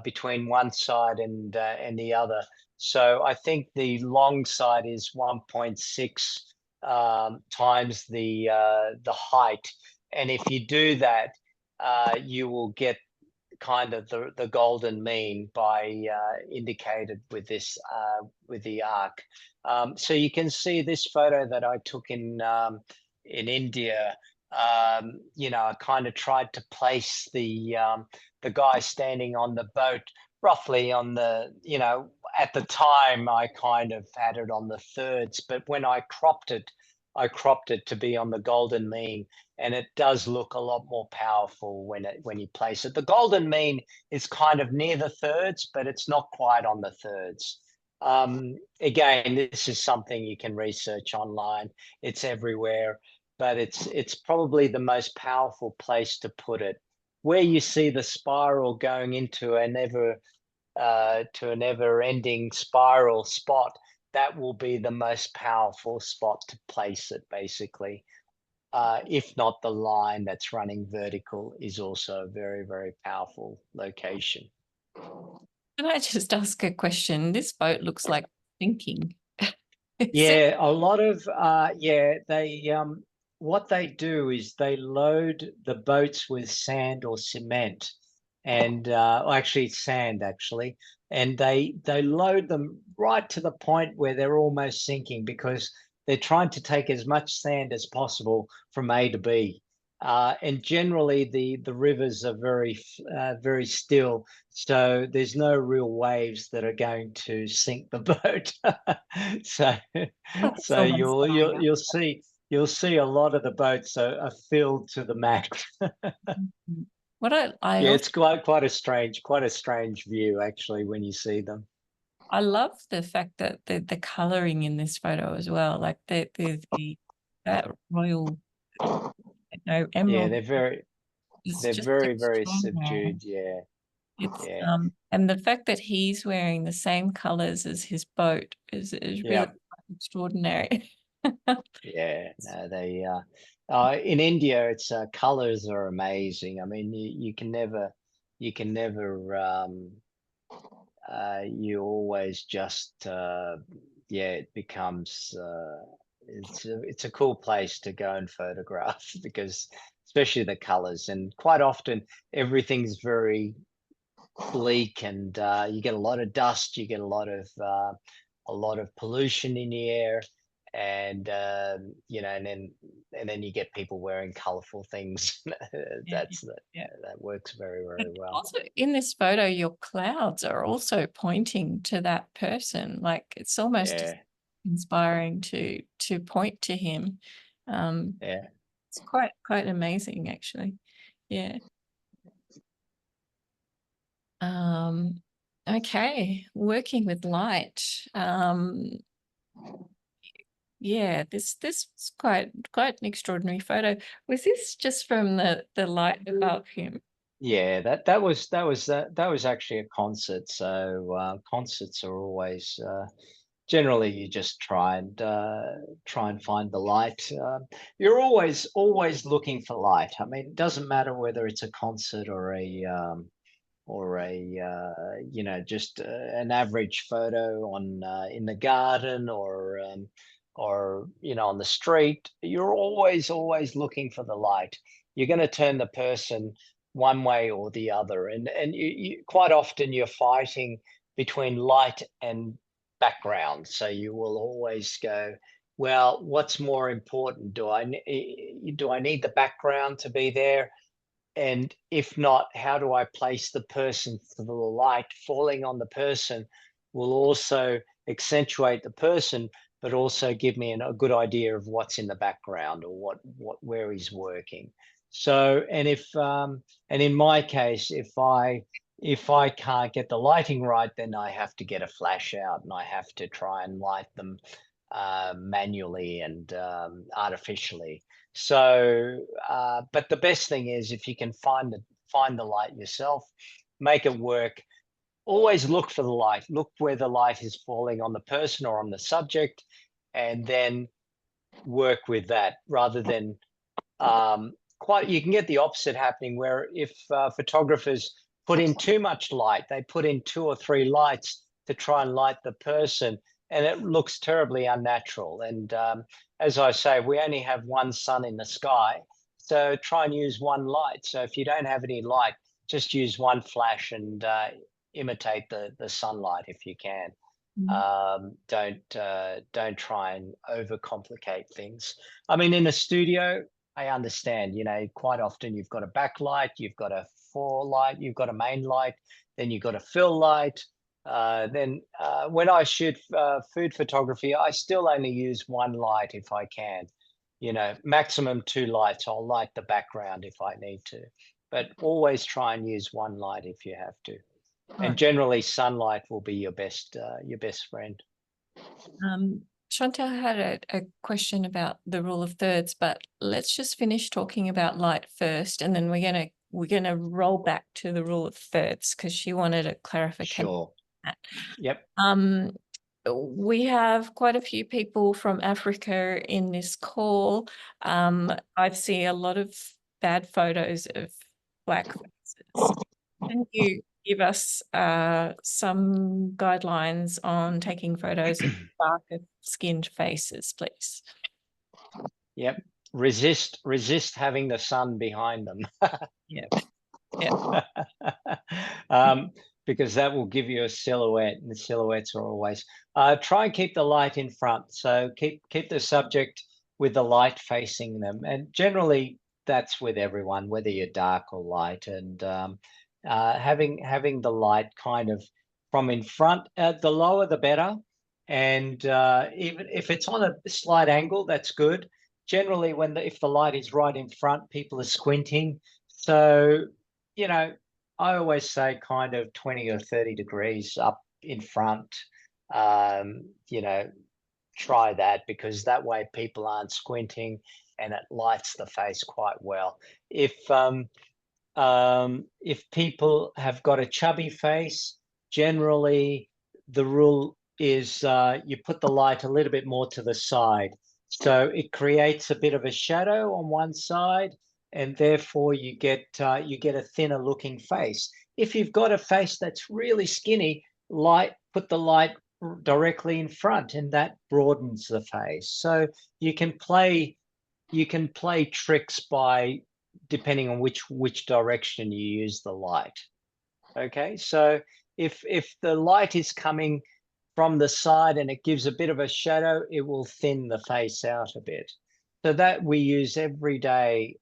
between one side and the other. So I think the long side is 1.6 times the height, and if you do that, you will get kind of the golden mean by indicated with this with the arc. So you can see this photo that I took in India. I kind of tried to place the guy standing on the boat roughly on the, at the time I kind of had it on the thirds, but when I cropped it to be on the golden mean, and it does look a lot more powerful when you place it. The golden mean is kind of near the thirds, but it's not quite on the thirds. Again, this is something you can research online. It's everywhere, but it's probably the most powerful place to put it. Where you see the spiral going into a never-ending spiral spot, that will be the most powerful spot to place it, basically. If not, the line that's running vertical is also a very, very powerful location. Can I just ask a question? This boat looks like sinking. Yeah, a lot of they what they do is they load the boats with sand or cement, and actually it's sand actually, and they load them right to the point where they're almost sinking, because they're trying to take as much sand as possible from A to B. And generally the rivers are very still, so there's no real waves that are going to sink the boat. so you'll see a lot of the boats are filled to the max. What I Yeah, it's quite a strange view actually when you see them. I love the fact that the coloring in this photo as well, like the that royal, emerald. Yeah, they're very very extraordinary. subdued. Yeah. It's Yeah. and the fact that he's wearing the same colors as his boat is really extraordinary. Yeah, no, they in India, it's colors are amazing. I mean, you can never you always just it becomes it's a cool place to go and photograph because especially the colors, and quite often everything's very bleak, and you get a lot of dust, you get a lot of pollution in the air, and and then you get people wearing colorful things. That works very, very well. Also in this photo, your clouds are also pointing to that person. Like it's almost inspiring to point to him. It's quite amazing actually. Yeah. Okay, working with light. Yeah, this is quite an extraordinary photo. Was this just from the light above him? Yeah, that was actually a concert. So concerts are always generally you just try and find the light. You're always looking for light. I mean, it doesn't matter whether it's a concert or just an average photo on in the garden, or on the street. You're always looking for the light. You're going to turn the person one way or the other, and you quite often you're fighting between light and background. So you will always go, well, what's more important? Do I need the background to be there? And if not, how do I place the person so the light falling on the person will also accentuate the person, but also give me a good idea of what's in the background, or where he's working. So, and in my case, if I if I can't get the lighting right, then I have to get a flash out and I have to try and light them manually and artificially. So, but the best thing is if you can find the light yourself, make it work. Always look for the light. Look where the light is falling on the person or on the subject, and then work with that rather than you can get the opposite happening where if photographers put in too much light, they put in 2 or 3 lights to try and light the person, and it looks terribly unnatural. And as I say, we only have one sun in the sky, so try and use one light. So if you don't have any light, just use one flash and imitate the sunlight if you can. Don't try and overcomplicate things. I mean, in a studio, I understand, quite often you've got a backlight, you've got a forelight, you've got a main light, then you've got a fill light. Then when I shoot food photography, I still only use one light if I can. Maximum 2 lights. I'll light the background if I need to, but always try and use one light if you have to. And generally, sunlight will be your best friend. Chantal had a question about the rule of thirds, but let's just finish talking about light first, and then we're gonna roll back to the rule of thirds because she wanted a clarification. Sure. Yep. We have quite a few people from Africa in this call. I've seen a lot of bad photos of black faces. Can you give us some guidelines on taking photos of darker skinned faces, please? Yep. Resist having the sun behind them. Yeah. Because that will give you a silhouette, and the silhouettes are always try and keep the light in front. So keep the subject with the light facing them, and generally that's with everyone, whether you're dark or light, and having the light kind of from in front. The lower the better, and even if it's on a slight angle, that's good. Generally, if the light is right in front, people are squinting. So I always say kind of 20 or 30 degrees up in front. Try that, because that way people aren't squinting and it lights the face quite well. If people have got a chubby face, generally the rule is you put the light a little bit more to the side. So it creates a bit of a shadow on one side, and therefore you get a thinner looking face. If you've got a face that's really skinny, put the light directly in front, and that broadens the face. So you can play tricks by depending on which direction you use the light. Okay, so if the light is coming from the side and it gives a bit of a shadow, it will thin the face out a bit. So that we use every day.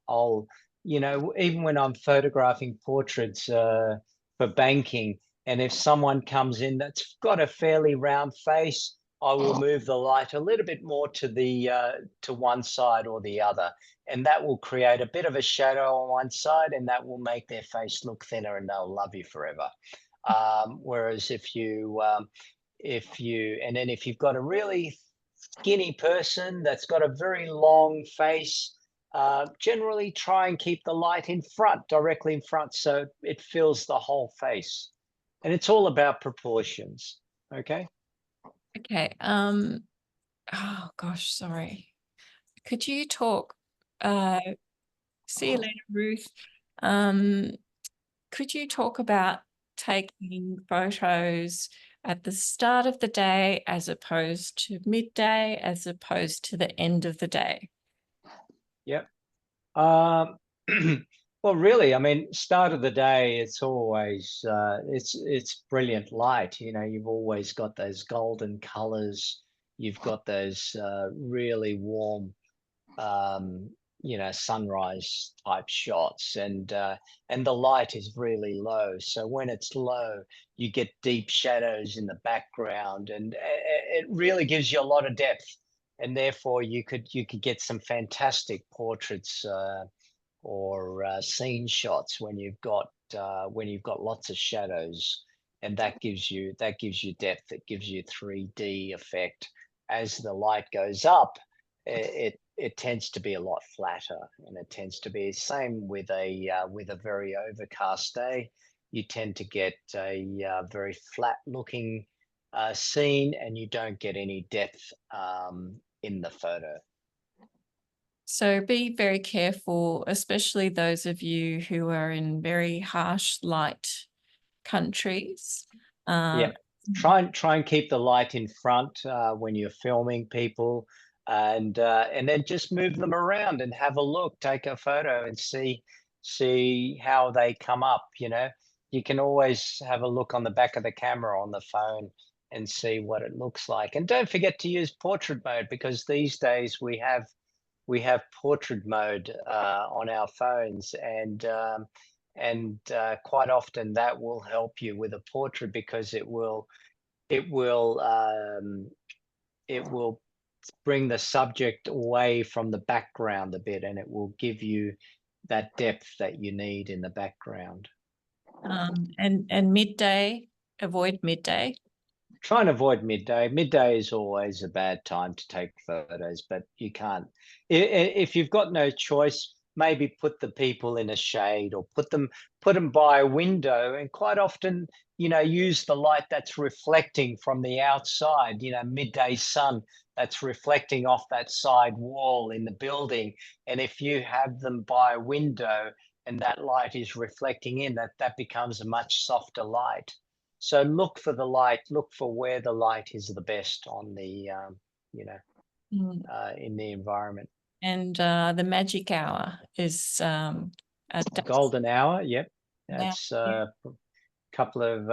Even when I'm photographing portraits for banking, and if someone comes in that's got a fairly round face, I will move the light a little bit more to one side or the other, and that will create a bit of a shadow on one side, and that will make their face look thinner, and they'll love you forever. Whereas if you've got a really skinny person that's got a very long face, generally try and keep the light in front, directly in front, so it fills the whole face. And it's all about proportions. Okay. Okay. Oh gosh, sorry. Could you talk? See you later, Ruth. Could you talk about taking photos at the start of the day as opposed to midday, as opposed to the end of the day? Yep. Well, really, I mean, start of the day, it's always it's brilliant light. You've always got those golden colors. You've got those really warm, sunrise type shots, and the light is really low. So when it's low, you get deep shadows in the background, and it really gives you a lot of depth. And therefore, you could get some fantastic portraits or scene shots when you've got when you've got lots of shadows, and that gives you depth, it gives you 3D effect. As the light goes up, it tends to be a lot flatter, and it tends to be same with a very overcast day. You tend to get a very flat looking scene, and you don't get any depth in the photo. So be very careful, especially those of you who are in very harsh light countries. Yeah, try and keep the light in front when you're filming people, and then just move them around and have a look, take a photo, and see how they come up. You know, you can always have a look on the back of the camera on the phone and see what it looks like. And don't forget to use portrait mode, because these days we have portrait mode on our phones, and quite often that will help you with a portrait, because it will bring the subject away from the background a bit, and it will give you that depth that you need in the background. And midday, avoid midday. Try and avoid midday. Midday is always a bad time to take photos, but you can't. If you've got no choice, maybe put the people in a shade, or put them by a window, and quite often, you know, use the light that's reflecting from the outside, you know, midday sun that's reflecting off that side wall in the building. And if you have them by a window and that light is reflecting in, that becomes a much softer light. So look for the light, look for where the light is the best on the, in the environment. And the magic hour is golden hour. Yep. That's a couple of,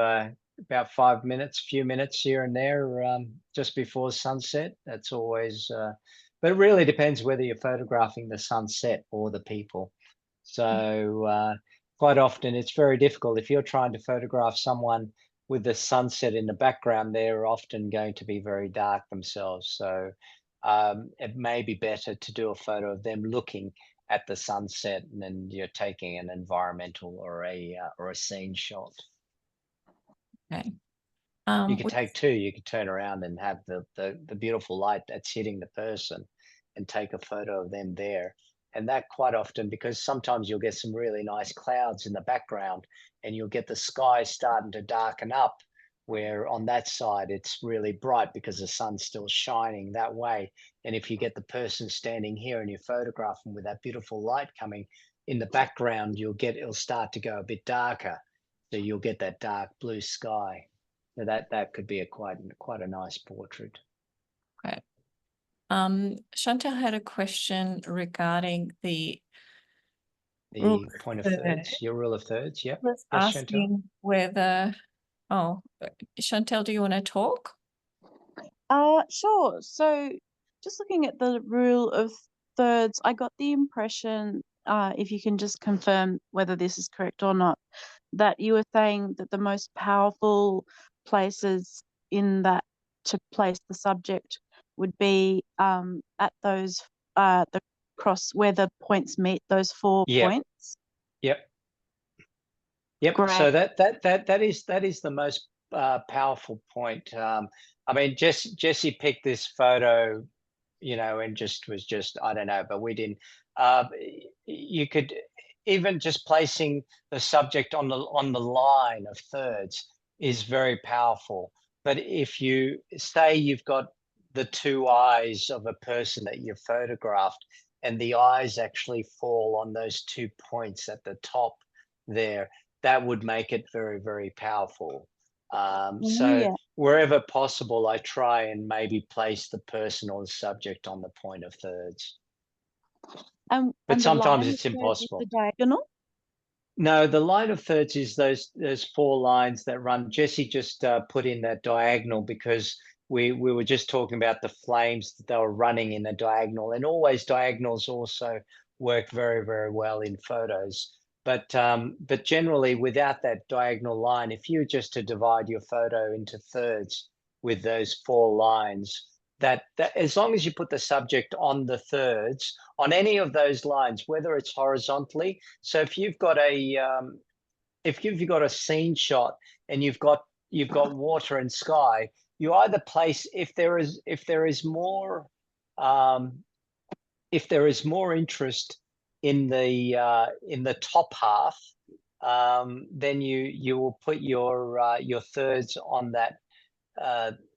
about 5 minutes, few minutes here and there, just before sunset. That's always, but it really depends whether you're photographing the sunset or the people. So quite often it's very difficult. If you're trying to photograph someone with the sunset in the background, they're often going to be very dark themselves. So it may be better to do a photo of them looking at the sunset, and then you're taking an environmental or a scene shot. Okay. You could take two. You could turn around and have the beautiful light that's hitting the person, and take a photo of them there. And that quite often, because sometimes you'll get some really nice clouds in the background, and you'll get the sky starting to darken up, where on that side it's really bright because the sun's still shining that way. And if you get the person standing here and you photograph them with that beautiful light coming in the background, it'll start to go a bit darker. So you'll get that dark blue sky. So that could be quite a nice portrait. Okay. Chantal had a question regarding the point of thirds, your rule of thirds. Yep. Yes, asking whether, Chantal, do you want to talk? Sure. So just looking at the rule of thirds, I got the impression, if you can just confirm whether this is correct or not, that you were saying that the most powerful places in that to place the subject would be at those the cross where the points meet, those 4 points. Yep. Great. So that is the most powerful point. I mean, Jesse picked this photo, you know, and was just I don't know, but we didn't. You could even just placing the subject on the line of thirds is very powerful. But if you say you've got the 2 eyes of a person that you've photographed, and the eyes actually fall on those 2 points at the top there, that would make it very, very powerful. So wherever possible, I try and maybe place the person or the subject on the point of thirds. But sometimes it's impossible. The diagonal? No, the line of thirds is those 4 lines that run. Jesse just put in that diagonal because we were just talking about the flames that they were running in a diagonal, and always diagonals also work very, very well in photos. But generally, without that diagonal line, if you were just to divide your photo into thirds with those 4 lines, that as long as you put the subject on the thirds, on any of those lines, whether it's horizontally, so if you've got if you've got a scene shot and you've got water and sky, you either place, if there is more interest in the top half, then you will put your thirds on that.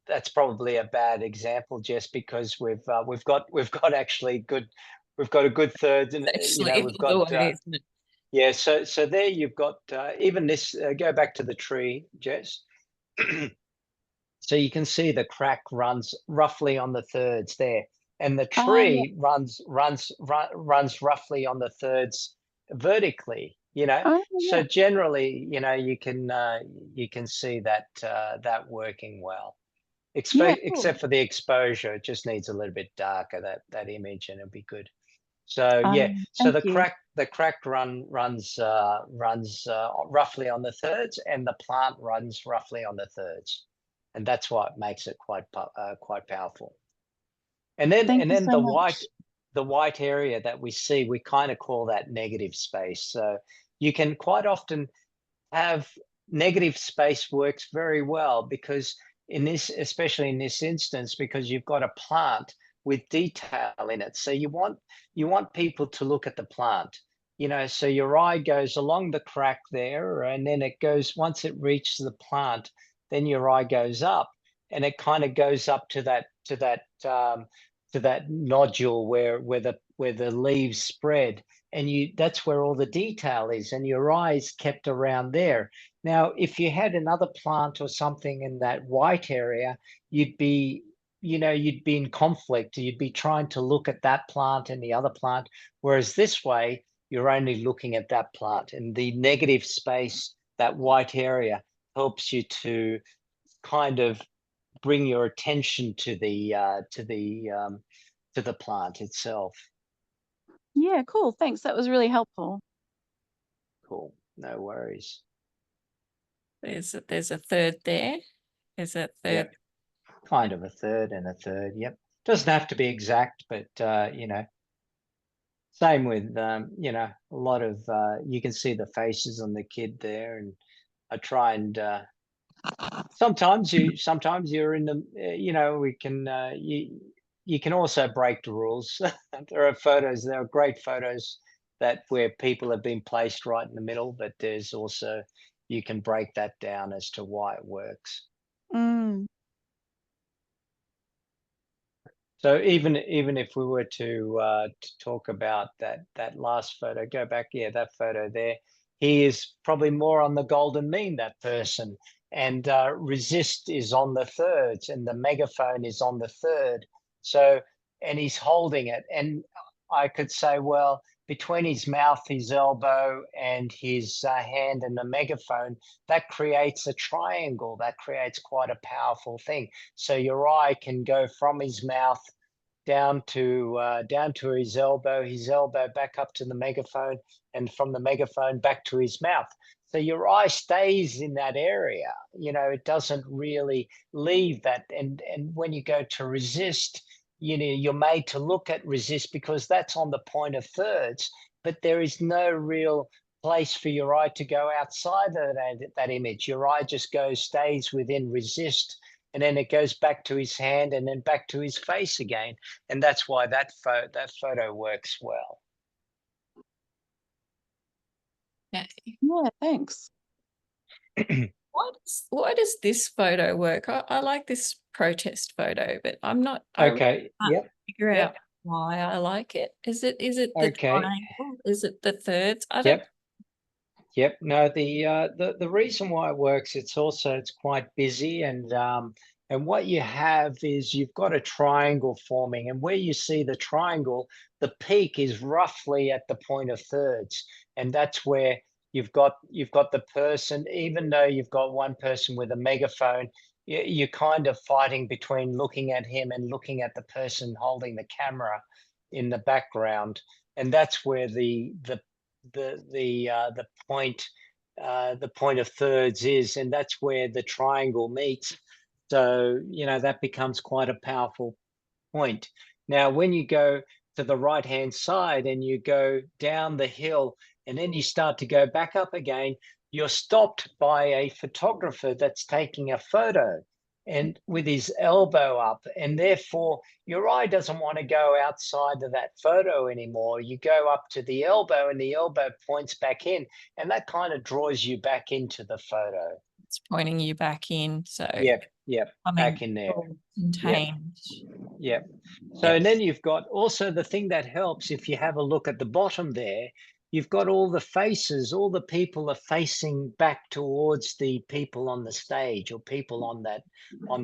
That's probably a bad example, just because we've got actually good, we've got a good thirds, and Actually, we've the got way, isn't it? yeah. So there you've got even this. Go back to the tree, Jess. So you can see the crack runs roughly on the thirds there, and the tree runs roughly on the thirds vertically. So yeah. generally, you can see that that working well. Yeah, cool. Except for the exposure, it just needs a little bit darker, that image, and it'll be good. So yeah, so Thank you. the crack runs roughly on the thirds, and the plant runs roughly on the thirds, and that's what makes it quite powerful. And then Thank you so the white area that we see, we kind of call that negative space. So you can quite often have negative space works very well, because especially in this instance, because you've got a plant with detail in it. So you want people to look at the plant, so your eye goes along the crack there, and then it goes, once it reaches the plant, then your eye goes up, and it kind of goes up to that nodule where the leaves spread, and that's where all the detail is, and your eye's kept around there. Now, if you had another plant or something in that white area, you'd be in conflict. You'd be trying to look at that plant and the other plant, whereas this way, you're only looking at that plant. And the negative space, that white area, helps you to kind of bring your attention to the plant itself. Yeah, cool. Thanks. That was really helpful. Cool. No worries. There's a third there. There's a third. Yep. Kind of a third and a third. Yep. Doesn't have to be exact, but same with a lot of you can see the faces on the kid there, and I try and sometimes you're in the we can you can also break the rules. There are great photos where people have been placed right in the middle, but there's also, you can break that down as to why it works. So even if we were to talk about that last photo, go back, that photo there, he is probably more on the golden mean, that person, and resist is on the thirds, and the megaphone is on the third. So, and he's holding it, and I could say, well, between his mouth, his elbow, and his hand and the megaphone, that creates a triangle. That creates quite a powerful thing. So your eye can go from his mouth down to his elbow back up to the megaphone, and from the megaphone back to his mouth. So your eye stays in that area. It doesn't really leave that. And when you go to resist, you're made to look at resist because that's on the point of thirds, but there is no real place for your eye to go outside of that image. Your eye just stays within resist, and then it goes back to his hand and then back to his face again. And that's why that photo works well. Yeah. Yeah, thanks. Why does this photo work? I like this protest photo, but I'm not. Okay. Yep. Figure out why I like it. Is it the triangle? Is it the thirds? I don't. Yep. No, the reason why it works, it's quite busy, and what you have is you've got a triangle forming, and where you see the triangle, the peak is roughly at the point of thirds, and that's where you've got the person. Even though you've got one person with a megaphone, you're kind of fighting between looking at him and looking at the person holding the camera in the background, and that's where the point of thirds is, and that's where the triangle meets. So that becomes quite a powerful point. Now, when you go to the right hand side and you go down the hill and then you start to go back up again, you're stopped by a photographer that's taking a photo and with his elbow up, and therefore your eye doesn't want to go outside of that photo anymore. You go up to the elbow and the elbow points back in, and that kind of draws you back into the photo. It's pointing you back in. So Yep, back becoming in there. all contained. Yep. So, and then you've got also the thing that helps, if you have a look at the bottom there, you've got all the faces, all the people are facing back towards the people on the stage or people on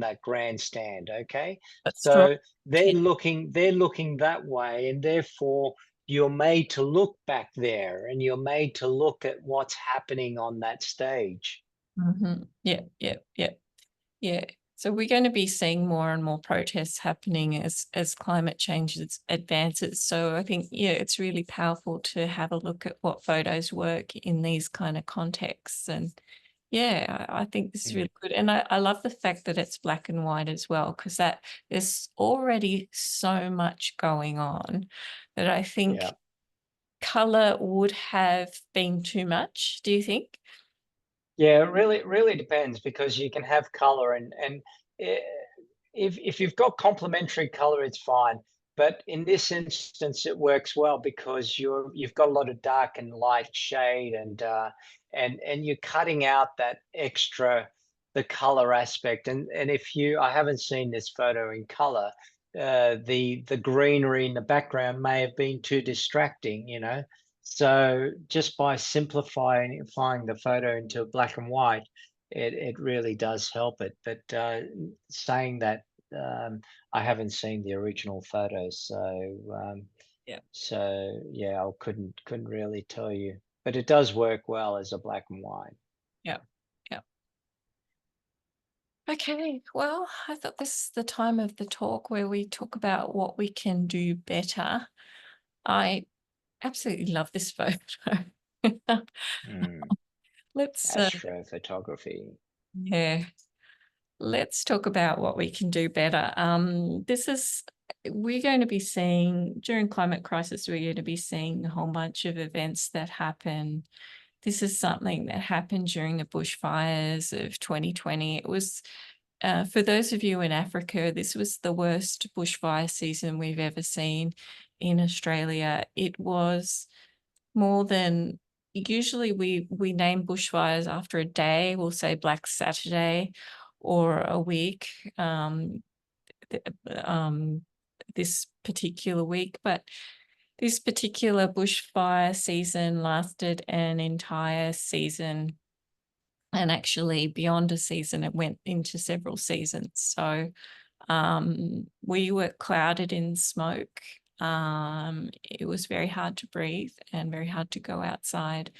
that grandstand. Okay. That's So they're looking that way, and therefore you're made to look back there and you're made to look at what's happening on that stage. Yeah. So we're going to be seeing more and more protests happening as climate change advances. So I think, it's really powerful to have a look at what photos work in these kind of contexts. And I think this is really good. And I love the fact that it's black and white as well, because that there's already so much going on that I think color would have been too much. Do you think? Yeah, it really depends, because you can have color and if you've got complementary color, it's fine. But in this instance, it works well because you've got a lot of dark and light shade, and you're cutting out that extra, the color aspect. And I haven't seen this photo in color, the greenery in the background may have been too distracting, So just by simplifying the photo into black and white, it really does help it. But saying that, I haven't seen the original photos, so I couldn't really tell you. But it does work well as a black and white. Yeah. Okay, well, I thought this is the time of the talk where we talk about what we can do better. I absolutely love this photo. Let's Astrophotography. Let's talk about what we can do better. We're going to be seeing during climate crisis, we're going to be seeing a whole bunch of events that happen. This is something that happened during the bushfires of 2020. It was, for those of you in Africa, this was the worst bushfire season we've ever seen in Australia. It was more than, usually we name bushfires after a day. We'll say Black Saturday or a week, this particular week, but this particular bushfire season lasted an entire season, and actually beyond a season, it went into several seasons. So we were clouded in smoke. It was very hard to breathe and very hard to go outside.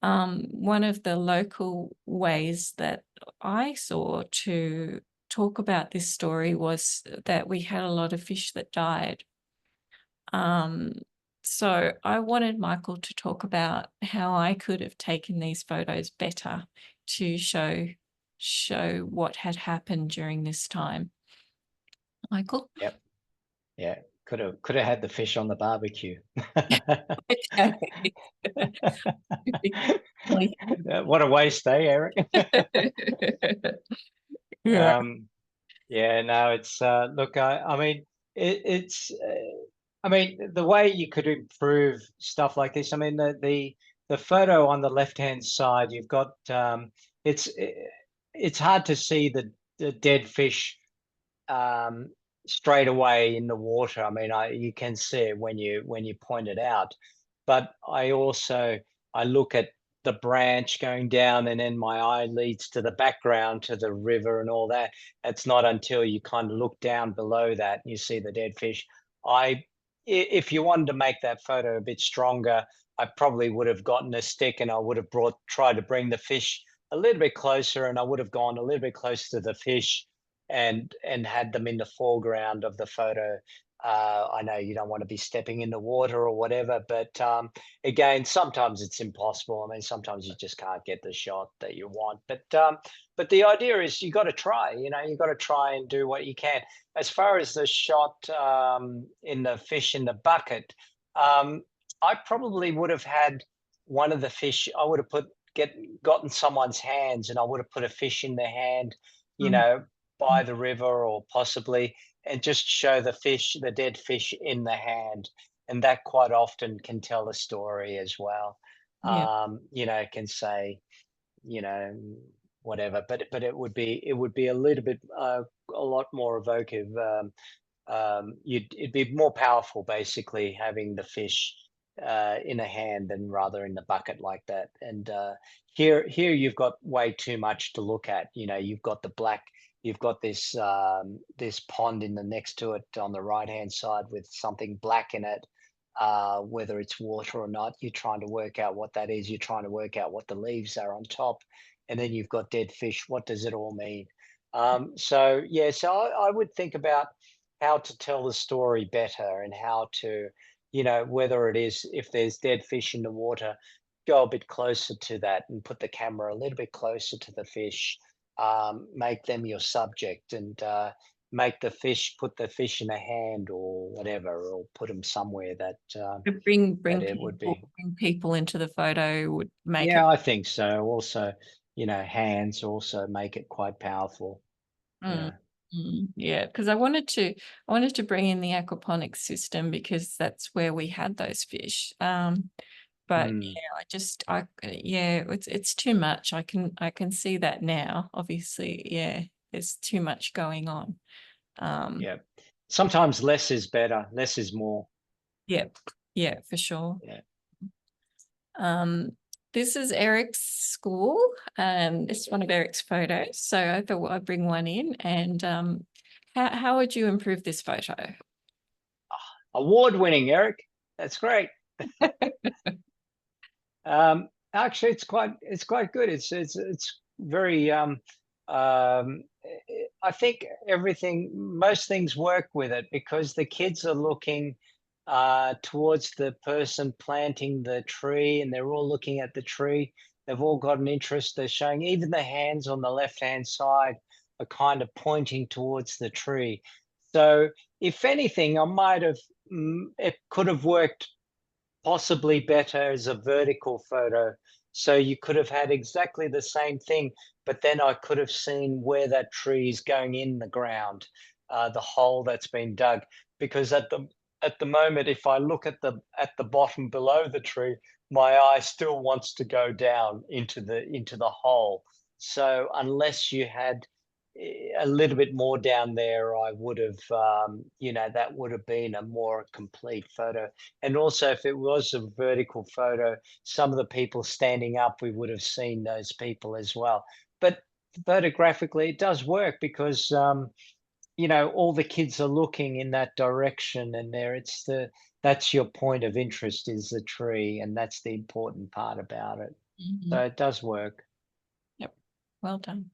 One of the local ways that I saw to talk about this story was that we had a lot of fish that died. So I wanted Michael to talk about how I could have taken these photos better to show what had happened during this time. Michael? Yep. Yeah. Could have had the fish on the barbecue. What a waste, Eric? No, it's look, I mean, I mean, the way you could improve stuff like this. I mean, the photo on the left-hand side, you've got it's hard to see the dead fish straight away in the water. I mean, you can see it when you point it out, but I look at the branch going down, and then my eye leads to the background, to the river and all that. It's not until you kind of look down below that and you see the dead fish. If you wanted to make that photo a bit stronger, I probably would have gotten a stick and I would have tried to bring the fish a little bit closer, and I would have gone a little bit closer to the fish and had them in the foreground of the photo. I know you don't want to be stepping in the water or whatever, but again, sometimes it's impossible. I mean, sometimes you just can't get the shot that you want. But the idea is you got to try. You got to try and do what you can. As far as the shot in the fish in the bucket, I probably would have had one of the fish. I would have put gotten someone's hands and I would have put a fish in their hand, you Mm. know, by the river or possibly, and just show the dead fish in the hand. And that quite often can tell a story as well. Yeah. You know, it can say, you know, whatever, but it would be a little bit, a lot more evocative. It'd be more powerful basically having the fish in a hand than rather in the bucket like that. And here you've got way too much to look at. You know, you've got you've got this pond in the next to it on the right hand side with something black in it. Whether it's water or not, you're trying to work out what that is. You're trying to work out what the leaves are on top, and then you've got dead fish. What does it all mean? So yeah, so I would think about how to tell the story better and how to, you know, whether it is if there's dead fish in the water, go a bit closer to that and put the camera a little bit closer to the fish. Make them your subject and put the fish in a hand or whatever, or put them somewhere that To bring that it would be. bring people into the photo would make Yeah, it. I think so. Also, you know, hands also make it quite powerful. Mm, Yeah. yeah, because I wanted to bring in the aquaponics system because that's where we had those fish. But Mm. yeah, yeah, it's too much. I can see that now. Obviously, yeah, there's too much going on. Yeah. Sometimes less is better. Less is more. Yeah, for sure. Yeah. This is Eric's school, and it's one of Eric's photos. So I thought I'd bring one in. And how would you improve this photo? Award-winning, Eric. That's great. Actually, it's quite good. It's very. I think most things work with it because the kids are looking towards the person planting the tree, and they're all looking at the tree. They've all got an interest. They're showing, even the hands on the left-hand side are kind of pointing towards the tree. So, if anything, it could have worked possibly better as a vertical photo. So you could have had exactly the same thing, but then I could have seen where that tree is going in the ground, the hole that's been dug. Because at the moment, if I look at the bottom below the tree, my eye still wants to go down into the hole. So unless you had a little bit more down there, I would have, you know, that would have been a more complete photo. And also, if it was a vertical photo, some of the people standing up, we would have seen those people as well. But photographically, it does work because, you know, all the kids are looking in that direction, and that's your point of interest is the tree, and that's the important part about it. So it does work. Yep, well done.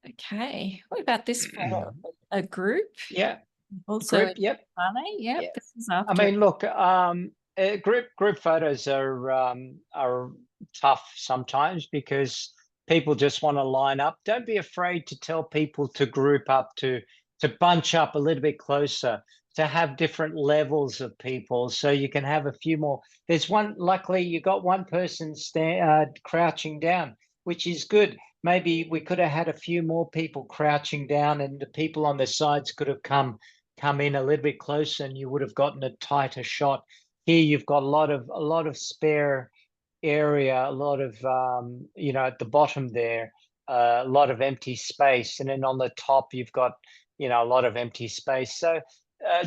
Okay, what about this photo? A group? Yeah. Also, Group, yep. Barney? Yep, Yeah. this is after. I mean, look, group photos are tough sometimes because people just want to line up. Don't be afraid to tell people to group up, to bunch up a little bit closer, to have different levels of people, so you can have a few more. There's one. Luckily, you got one person crouching down, which is good. Maybe we could have had a few more people crouching down, and the people on the sides could have come in a little bit closer, and you would have gotten a tighter shot. Here you've got a lot of spare area, a lot of you know, at the bottom there, a lot of empty space, and then on the top you've got, you know, a lot of empty space. So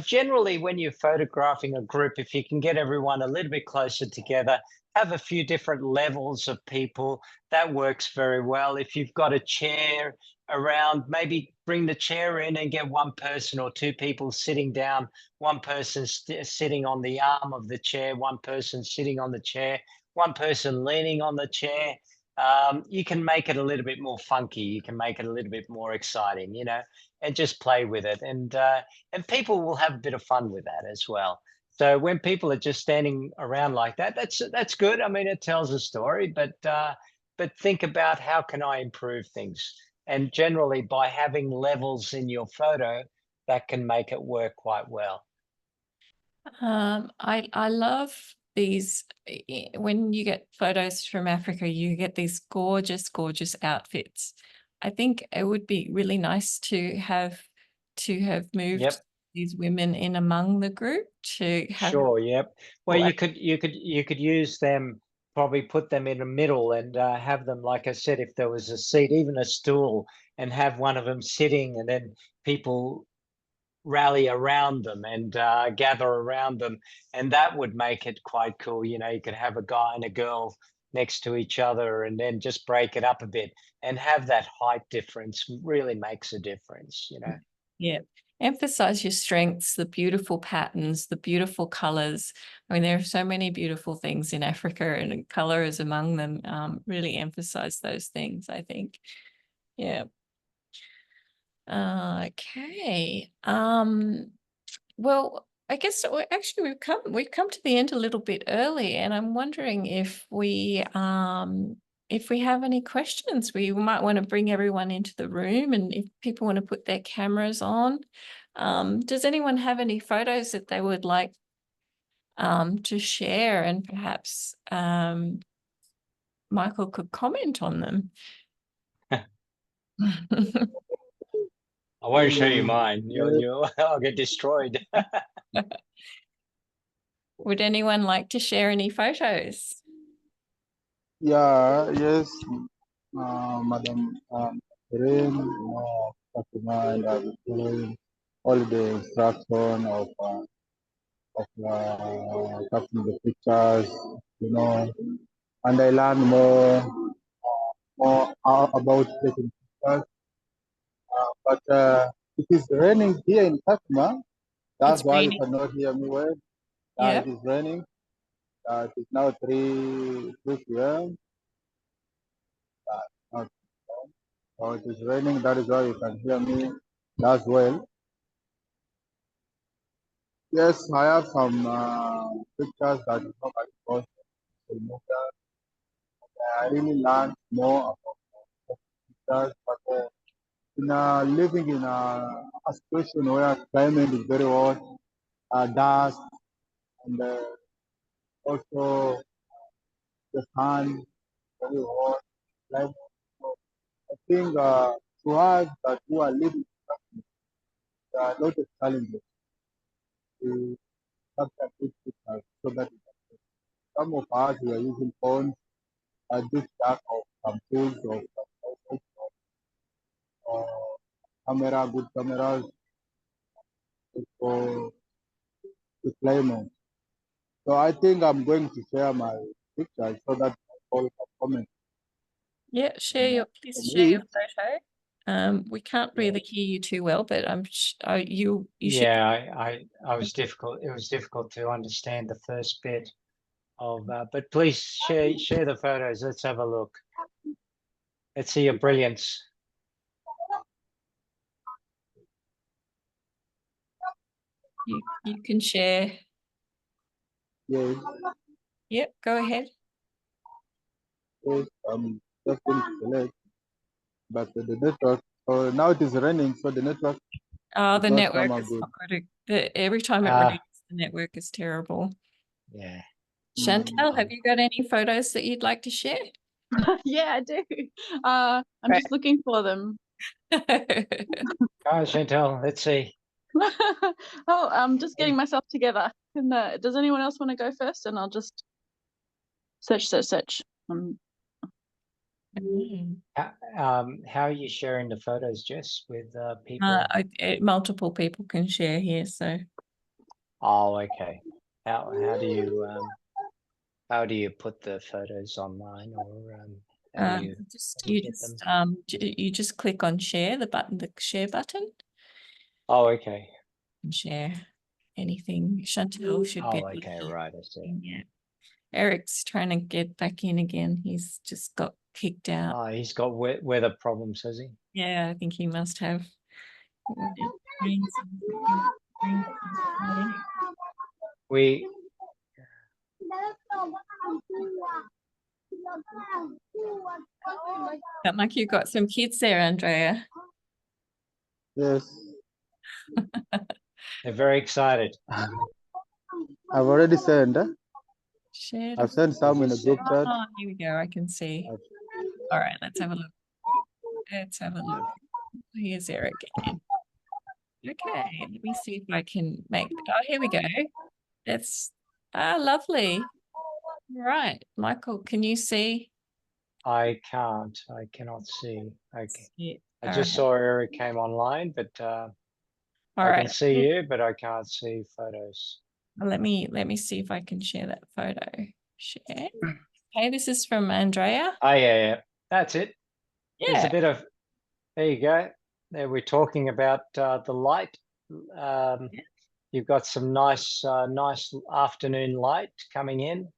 generally, when you're photographing a group, if you can get everyone a little bit closer together, have a few different levels of people, that works very well. If you've got a chair around, maybe bring the chair in and get one person or two people sitting down, one person sitting on the arm of the chair, one person sitting on the chair, one person leaning on the chair. You can make it a little bit more funky. You can make it a little bit more exciting, you know, and just play with it. And people will have a bit of fun with that as well. So when people are just standing around like that, that's good. I mean, it tells a story, but think about how can I improve things? And generally, by having levels in your photo, that can make it work quite well. I love these, when you get photos from Africa, you get these gorgeous, gorgeous outfits. I think it would be really nice to have moved Yep. these women in among the group to have. Sure. Yep. Well, Well, you could use them, probably put them in the middle and have them, like I said, if there was a seat, even a stool, and have one of them sitting, and then people rally around them and gather around them, and that would make it quite cool. You could have a guy and a girl next to each other, and then just break it up a bit and have that height difference. Really makes a difference. Yeah. Emphasize your strengths, the beautiful patterns, the beautiful colors. I mean, there are so many beautiful things in Africa, and color is among them. Really emphasize those things, I think. Yeah. Okay. Well, I guess actually we've come to the end a little bit early, and I'm wondering if we have any questions. We might want to bring everyone into the room, and if people want to put their cameras on. Does anyone have any photos that they would like to share, and perhaps Michael could comment on them? I won't show you mine. I'll get destroyed. Would anyone like to share any photos? Yeah, yes, Madam Perini, and I was following all the instruction of taking the pictures, and I learned more about taking pictures. But it is raining here in Fatima. That's It's why you raining. cannot hear me well. Yeah. It is raining. It is now 3 p.m. So it is raining. That is why you can hear me as well. Yes, I have some pictures that nobody posts. I really learned more about pictures, but living in a situation where climate is very hot, dust, and also the sun very hot. Climate. So I think to us that who are living, there are a lot of challenges to capture good pictures so that some of us we are using phones, this lack of some tools of camera, good cameras for the climate. So I think I'm going to share my pictures so that all can comment. Yeah, please on share your it. photo. We can't Yeah. really hear you too well, but you should. Yeah, I was difficult. It was difficult to understand the first bit of, but please share the photos. Let's have a look. Let's see your brilliance. You can share. Yes, Yep, go ahead. yes, I'm just going to select, but the network. So now it is raining, so the network. Oh, is the not network come out is good. not good. Every time it Ah. rains, the network is terrible. Yeah. Chantel, have you got any photos that you'd like to share? Yeah, I do. I'm Right. just looking for them. Oh, Chantal, let's see. Oh, I'm just getting myself together. Does anyone else want to go first? And I'll just search. How are you sharing the photos, Jess, with people? Multiple people can share here, so. Oh, okay. How do you put the photos online, or how do you you just click on share, the share button, Oh, okay. and share anything. Chantel should be. Oh, okay, right, I see. Yeah. Eric's trying to get back in again. He's just got kicked out. Oh, he's got weather problems, has he? Yeah, I think he must have. We Sound like you've got some kids there, Andrea. Yes, they're very excited. I've already sent. Shared. I've sent some in the group chat. Oh, here we go. I can see. All right, let's have a look. Let's have a look. Here's Eric again. Okay, let me see if I can make. Oh, here we go. That's lovely. All right, Michael, can you see? I can't. I cannot see. Okay. Yeah. I All just right. saw Eric came online, but All I can right. see you, but I can't see photos. Let me see if I can share that photo. Share. Okay, this is from Andrea. Oh, yeah. That's it. There's a Yeah. bit of, there you go. There we're talking about the light. You've got some nice afternoon light coming in.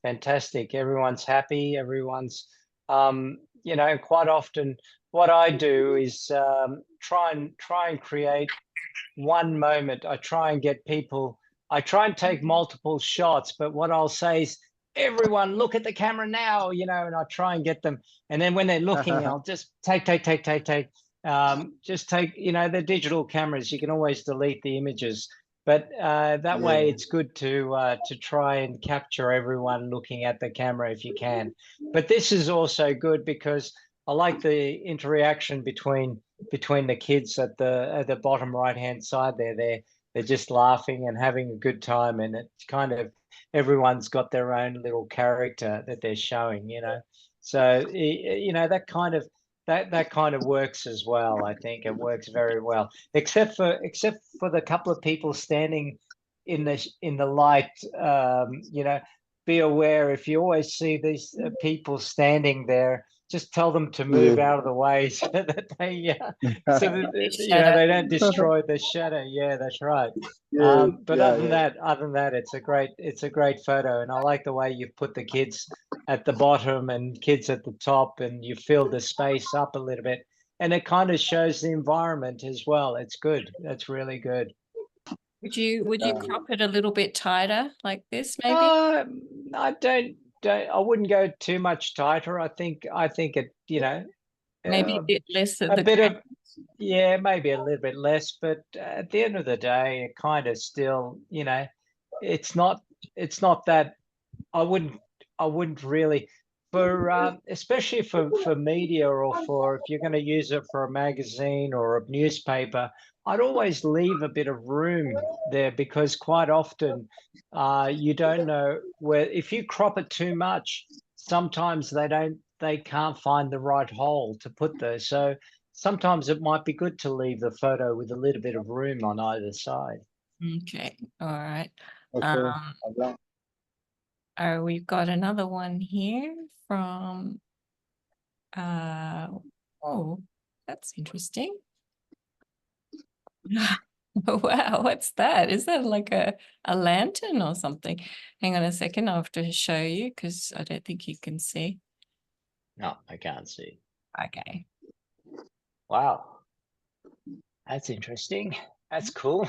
Fantastic. Everyone's happy. Everyone's, quite often what I do is try and create one moment. I try and get people, I try and take multiple shots, but what I'll say is, everyone look at the camera now, and I try and get them. And then when they're looking, I'll just take. Just take, the digital cameras, you can always delete the images. But that way it's good to try and capture everyone looking at the camera if you can. But this is also good because I like the interaction between the kids at the bottom right hand side there. They're just laughing and having a good time, and it's kind of everyone's got their own little character that they're showing, So that kind of works as well. I think it works very well, except for the couple of people standing in the light. Be aware if you always see these people standing there, just tell them to move out of the way so that they they don't destroy the shadow. Yeah, that's right. But other than that, it's a great photo, and I like the way you've put the kids at the bottom and kids at the top, and you fill the space up a little bit, and it kind of shows the environment as well. It's good. That's really good. Would you crop it a little bit tighter like this, maybe? I wouldn't go too much tighter. I think it, Maybe a bit less of a the bit of, maybe a little bit less, but at the end of the day, it kind of still, it's not that I wouldn't really, for especially for media, or for if you're going to use it for a magazine or a newspaper, I'd always leave a bit of room there, because quite often you don't know where, if you crop it too much, sometimes they can't find the right hole to put there. So sometimes it might be good to leave the photo with a little bit of room on either side. Okay, all right. Okay. We've got another one here from oh, that's interesting. Wow, what's that? Is that like a lantern or something? Hang on a second, I'll have to show you because I don't think you can see. No, I can't see. Okay. Wow. That's interesting. That's cool.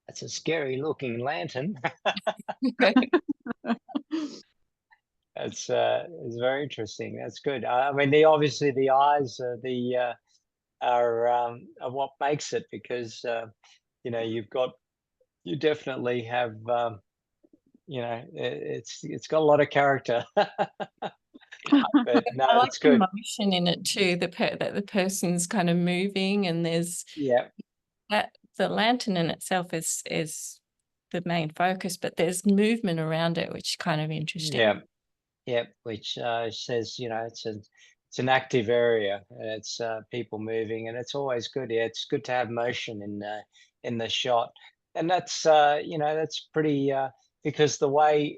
That's a scary looking lantern. It's very interesting. That's good. I mean, obviously the eyes are what makes it, because you definitely have it's got a lot of character. But no, I like it's the good. motion in it too, that the person's kind of moving, and there's that the lantern in itself is the main focus, but there's movement around it, which is kind of interesting. Which says it's an active area, and it's people moving, and it's always good. It's good to have motion in the shot, and that's that's pretty because the way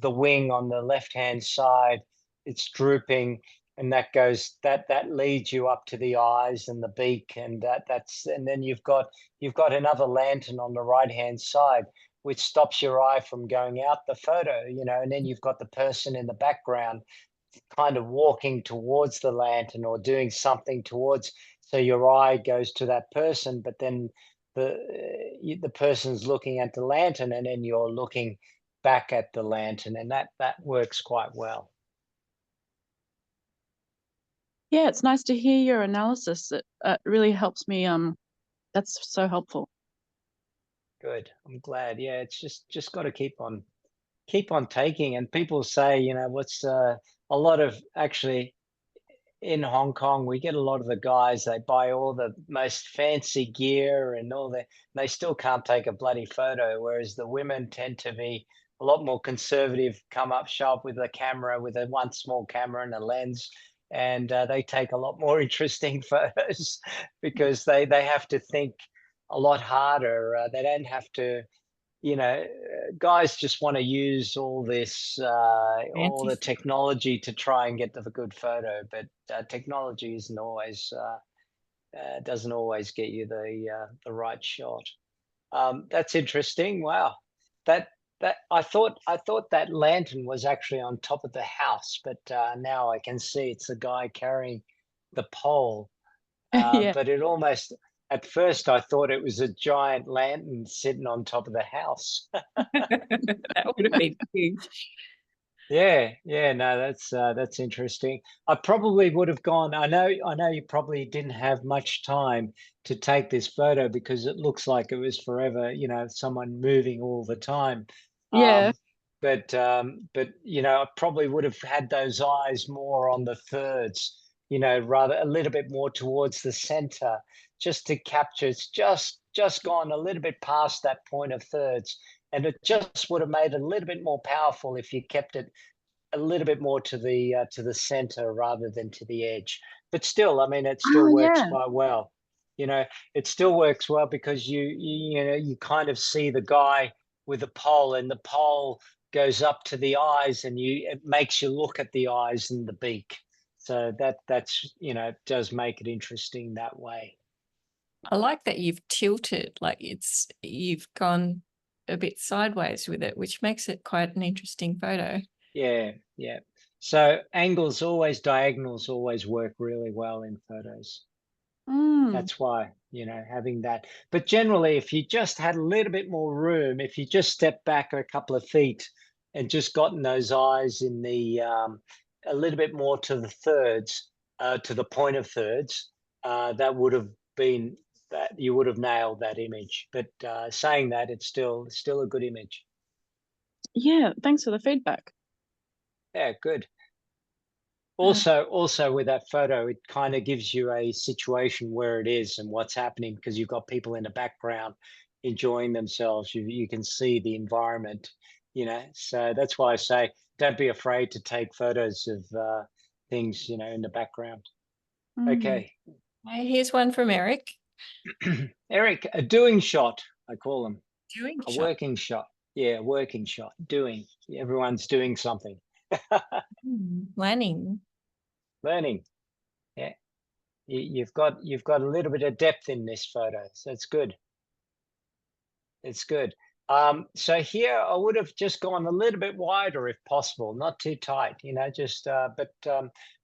the wing on the left hand side, it's drooping, and that leads you up to the eyes and the beak, and and then you've got another lantern on the right hand side, which stops your eye from going out the photo, and then you've got the person in the background kind of walking towards the lantern or doing something towards, so your eye goes to that person, but then the person's looking at the lantern, and then you're looking back at the lantern, and that works quite well. Yeah, it's nice to hear your analysis. It really helps me. That's so helpful. Good. I'm glad. Yeah, it's just got to keep on taking. And people say, what's a lot of actually in Hong Kong, we get a lot of the guys, they buy all the most fancy gear and all that. They still can't take a bloody photo, whereas the women tend to be a lot more conservative, come up sharp with a camera, with a one small camera and a lens, and they take a lot more interesting photos because they have to think a lot harder. They don't have to, guys just want to use all this, all the Fancy. technology to try and get the good photo, but technology isn't always, doesn't always get you the right shot. That's interesting. Wow, that I thought that lantern was actually on top of the house, but now I can see it's the guy carrying the pole. Yeah. But it almost, at first, I thought it was a giant lantern sitting on top of the house. That would have been huge. Yeah, no, that's interesting. I probably would have gone. I know you probably didn't have much time to take this photo because it looks like it was forever, someone moving all the time. Yeah. But I probably would have had those eyes more on the thirds, rather a little bit more towards the center, just to capture. It's just gone a little bit past that point of thirds, and it just would have made it a little bit more powerful if you kept it a little bit more to the center rather than to the edge. But still, I mean, it still Oh, works yeah. quite well. It still works well because you kind of see the guy with the pole, and the pole goes up to the eyes, and it makes you look at the eyes and the beak. So that's does make it interesting that way. I like that you've tilted, like you've gone a bit sideways with it, which makes it quite an interesting photo. Yeah. So diagonals always work really well in photos. Mm. That's why, having that. But generally, if you just had a little bit more room, if you just stepped back a couple of feet and just gotten those eyes in a little bit more to the thirds, to the point of thirds, that would have been that you would have nailed that image. But saying that, it's still a good image. Yeah. Thanks for the feedback. Yeah, good. Also with that photo, it kind of gives you a situation where it is and what's happening, because you've got people in the background enjoying themselves. You can see the environment, so that's why I say don't be afraid to take photos of things, in the background. Mm. Okay. Hey, here's one from Eric. Eric, a doing shot, I call them. Doing A shot. working shot. Yeah, working shot. Doing. Everyone's doing something. Planning. Learning. Yeah. You've got a little bit of depth in this photo, so it's good. It's good. So here I would have just gone a little bit wider if possible, not too tight, just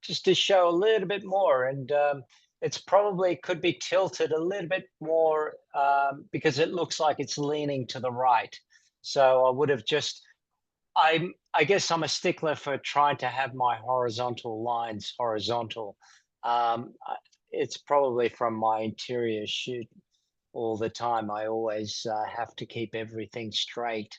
just to show a little bit more. And it's probably could be tilted a little bit more because it looks like it's leaning to the right. So I would have just. I guess I'm a stickler for trying to have my horizontal lines horizontal. It's probably from my interior shoot all the time. I always have to keep everything straight.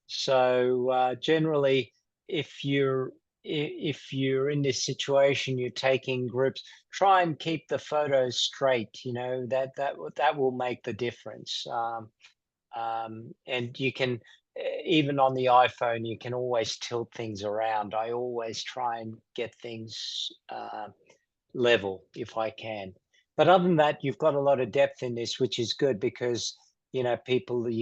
So generally, if you're in this situation, you're taking groups, try and keep the photos straight. That will make the difference. And you can even on the iPhone, you can always tilt things around. I always try and get things level if I can. But other than that, you've got a lot of depth in this, which is good because you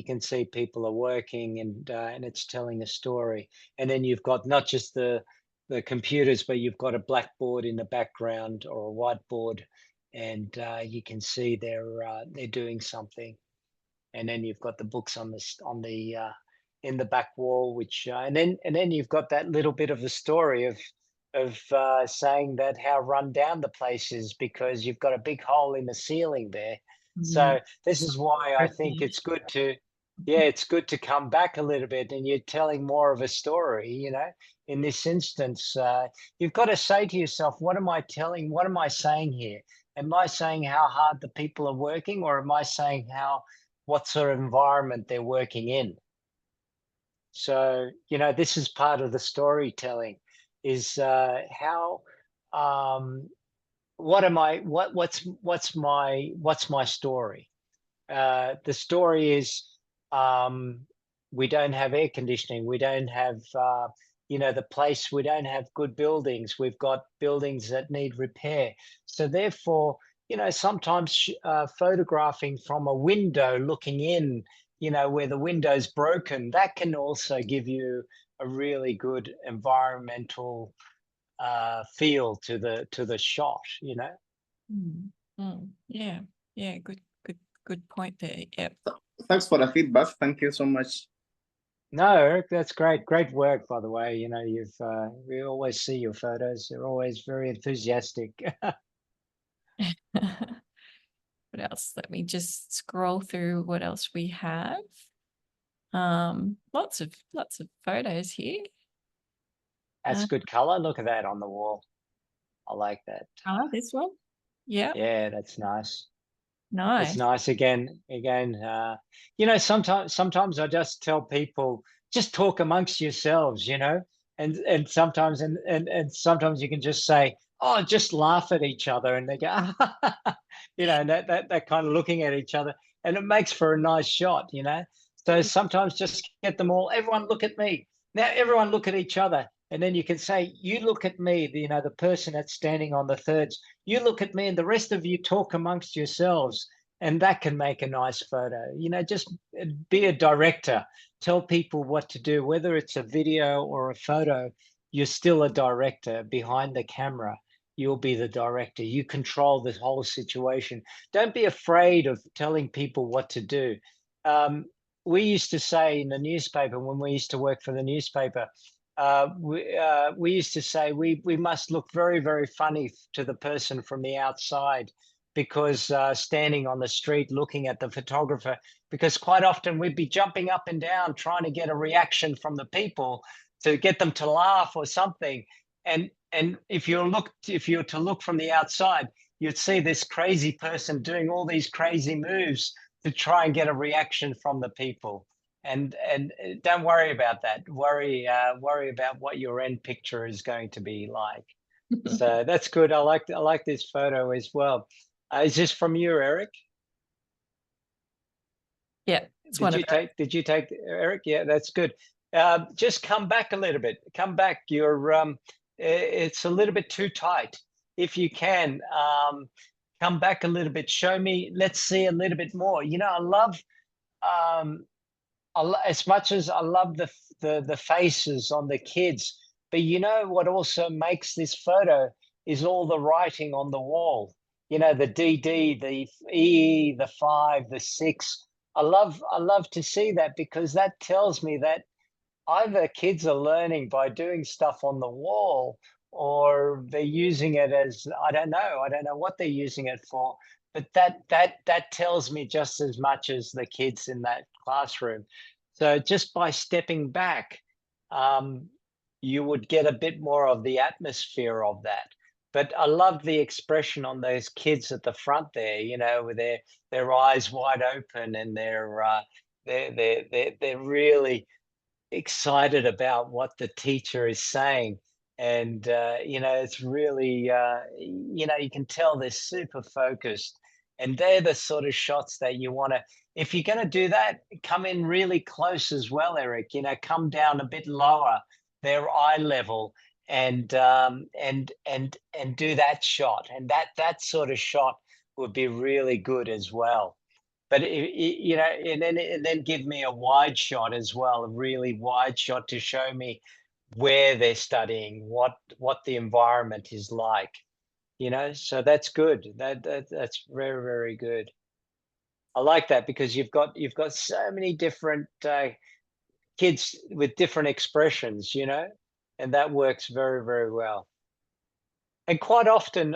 can see people are working and it's telling a story. And then you've got not just the computers, but you've got a blackboard in the background or a whiteboard, and you can see they're doing something. And then you've got the books on the in the back wall, which and then you've got that little bit of the story of saying that how run down the place is because you've got a big hole in the ceiling there. So this is why I think it's good to come back a little bit, and you're telling more of a story. In this instance, you've got to say to yourself, what am I telling? What am I saying here? Am I saying how hard the people are working, or am I saying how what sort of environment they're working in. So, you know, this is part of the storytelling, is how, what's my story? The story is, we don't have air conditioning. We don't have, you know, we don't have good buildings. We've got buildings that need repair. So therefore, you know, sometimes photographing from a window looking in, you know, where the window's broken, that can also give you a really good environmental feel to the shot, you know. Yeah, good point there. Yep. Thanks for the feedback. Thank you so much. No, Eric, that's great. Great work, by the way. You know, we always see your photos. They're always very enthusiastic. What else? Let me just scroll through what else we have. Lots of photos here. That's good color. Look at that on the wall. I like that. This one. Yeah. Yeah, that's nice. Nice. It's nice. Again, you know, sometimes I just tell people, just talk amongst yourselves, you know, and sometimes sometimes you can just say, oh, just laugh at each other, and they go, you know, and that kind of looking at each other, and it makes for a nice shot, you know. So sometimes just get them all, everyone look at me. Now everyone look at each other, and then you can say, you look at me, you know, the person that's standing on the thirds, you look at me, and the rest of you talk amongst yourselves, and that can make a nice photo. You know, just be a director, tell people what to do, whether it's a video or a photo. You're still a director behind the camera. You'll be the director. You control the whole situation. Don't be afraid of telling people what to do. We used to say in the newspaper, when we used to work for the newspaper, we used to say we must look very, very funny to the person from the outside, because standing on the street looking at the photographer, because quite often we'd be jumping up and down trying to get a reaction from the people to get them to laugh or something. And if you were to look from the outside, you'd see this crazy person doing all these crazy moves to try and get a reaction from the people. And don't worry about that. Worry about what your end picture is going to be like. So that's good. I like this photo as well. Is this from you, Eric? Yeah. Did you take Eric? Yeah, that's good. Just come back a little bit. Come back. It's a little bit too tight. If you can, come back a little bit. Show me. Let's see a little bit more. You know, I love. As much as I love the faces on the kids, but you know what also makes this photo is all the writing on the wall. You know, the DD, the EE, the 5, the 6. I love to see that, because that tells me that either kids are learning by doing stuff on the wall, or they're using it as, I don't know what they're using it for, but that tells me just as much as the kids in that classroom. So just by stepping back, you would get a bit more of the atmosphere of that. But I love the expression on those kids at the front there, you know, with their eyes wide open, and they're really excited about what the teacher is saying. And you know, it's really you know, you can tell they're super focused, and they're the sort of shots that you want to, if you're going to do that, come in really close as well, Eric. You know, come down a bit lower, their eye level, and do that shot, and that sort of shot would be really good as well. But you know, and then give me a wide shot as well, a really wide shot to show me where they're studying, what the environment is like. You know, so that's good. That's very, very good. I like that, because you've got so many different kids with different expressions, you know, and that works very, very well. And quite often,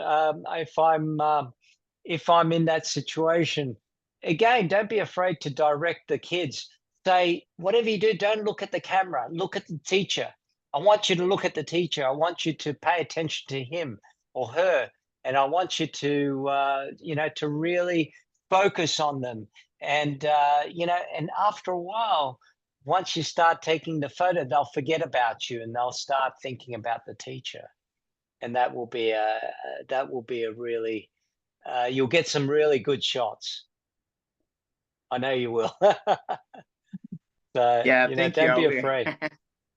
if I'm in that situation, again, don't be afraid to direct the kids. Say, whatever you do, don't look at the camera. Look at the teacher. I want you to look at the teacher. I want you to pay attention to him or her, and I want you to, you know, to really focus on them. And, and after a while, once you start taking the photo, they'll forget about you and they'll start thinking about the teacher. And that will be a really, you'll get some really good shots. I know you will. So, Yeah, thank you. don't be I will. afraid.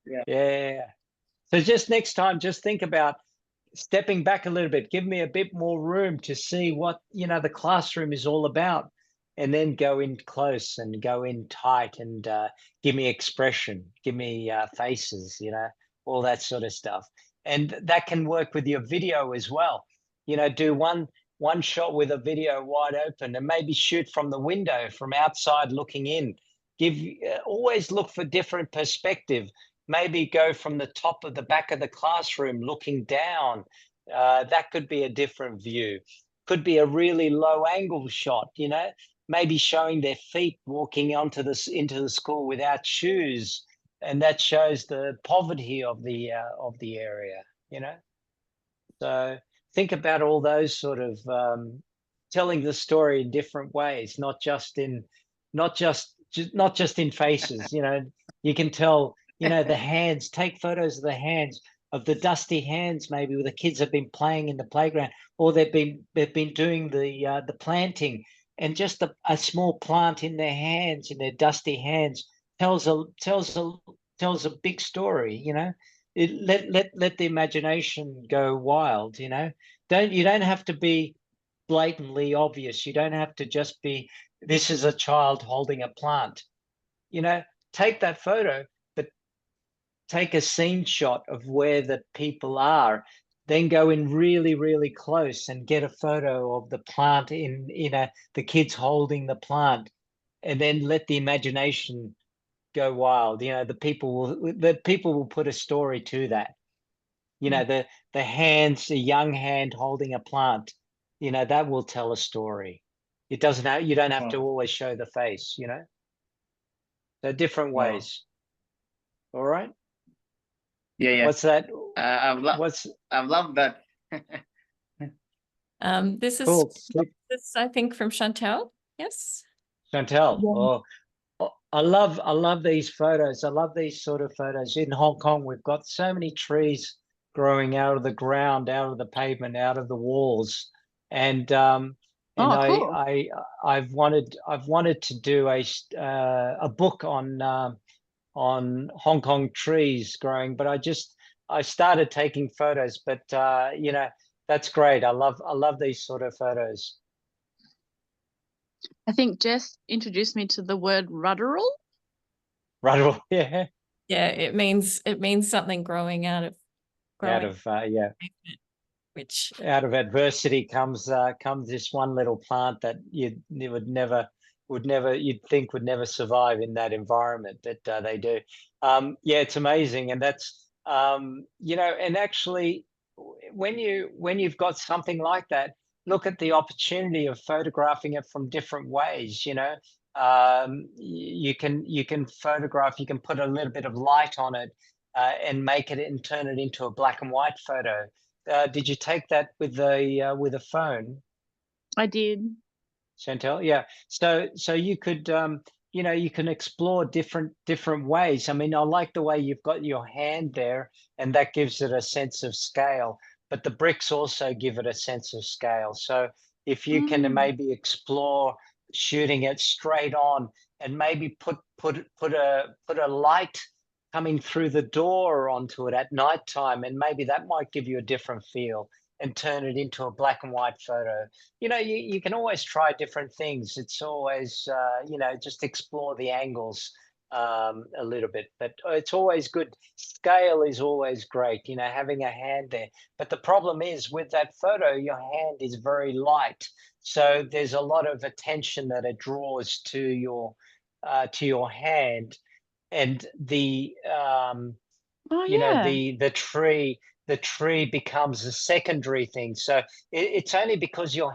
Yeah. Yeah. So just next time, just think about stepping back a little bit, give me a bit more room to see what, the classroom is all about, and then go in close and go in tight and give me expression, give me faces, all that sort of stuff. And that can work with your video as well. Do one shot with a video wide open and maybe shoot from the window, from outside looking in. Always look for different perspective. Maybe go from the top of the back of the classroom looking down. That could be a different view. Could be a really low angle shot, maybe showing their feet walking into the school without shoes, and that shows the poverty of the area. So think about all those sort of telling the story in different ways, not just in faces. You can tell. The hands. Take photos of the hands, of the dusty hands, maybe where the kids have been playing in the playground, or they've been doing the planting, and just a small plant in their hands, in their dusty hands, tells a big story. Let the imagination go wild. You don't have to be blatantly obvious. You don't have to just be, this is a child holding a plant. Take that photo, but take a scene shot of where the people are, then go in really, really close and get a photo of the plant the kids holding the plant, and then let the imagination go wild. The people will put a story to that. The hands, a young hand holding a plant, that will tell a story. You don't have to always show the face. So different ways. All right. Yeah. What's that? I've loved that. This is Cool. I think from Chantel. Yes. Chantel. Yeah. I love these photos. I love these sort of photos. In Hong Kong, we've got so many trees growing out of the ground, out of the pavement, out of the walls, and Cool. I've wanted to do a book on Hong Kong trees growing, but I started taking photos. But that's great. I love these sort of photos. I think Jess introduced me to the word rudderall. Right. Yeah. Yeah, it means something growing out of which out of adversity comes this one little plant that you'd think would never survive in that environment, but they do. It's amazing. And that's and actually when you've got something like that, look at the opportunity of photographing it from different ways. You can photograph, you can put a little bit of light on it and make it and turn it into a black and white photo. Did you take that with a phone? I did. Chantel? Yeah. So you could you can explore different ways. I mean, I like the way you've got your hand there, and that gives it a sense of scale, but the bricks also give it a sense of scale. So if you can maybe explore shooting it straight on, and maybe put a light coming through the door onto it at nighttime, and maybe that might give you a different feel, and turn it into a black and white photo. You can always try different things. It's always, just explore the angles a little bit, but it's always good. Scale is always great, having a hand there. But the problem is with that photo, your hand is very light. So there's a lot of attention that it draws to your hand, and the tree becomes a secondary thing. So it's only because you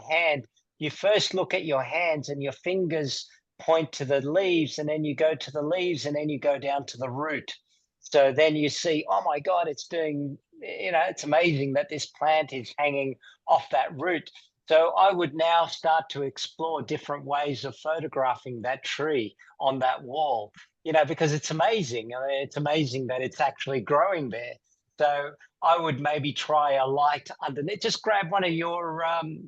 first look at your hands and your fingers point to the leaves, and then you go to the leaves, and then you go down to the root. So then you see, oh my God, it's amazing that this plant is hanging off that root. So I would now start to explore different ways of photographing that tree on that wall, because it's amazing. I mean, it's amazing that it's actually growing there. So I would maybe try a light underneath. Just grab one of your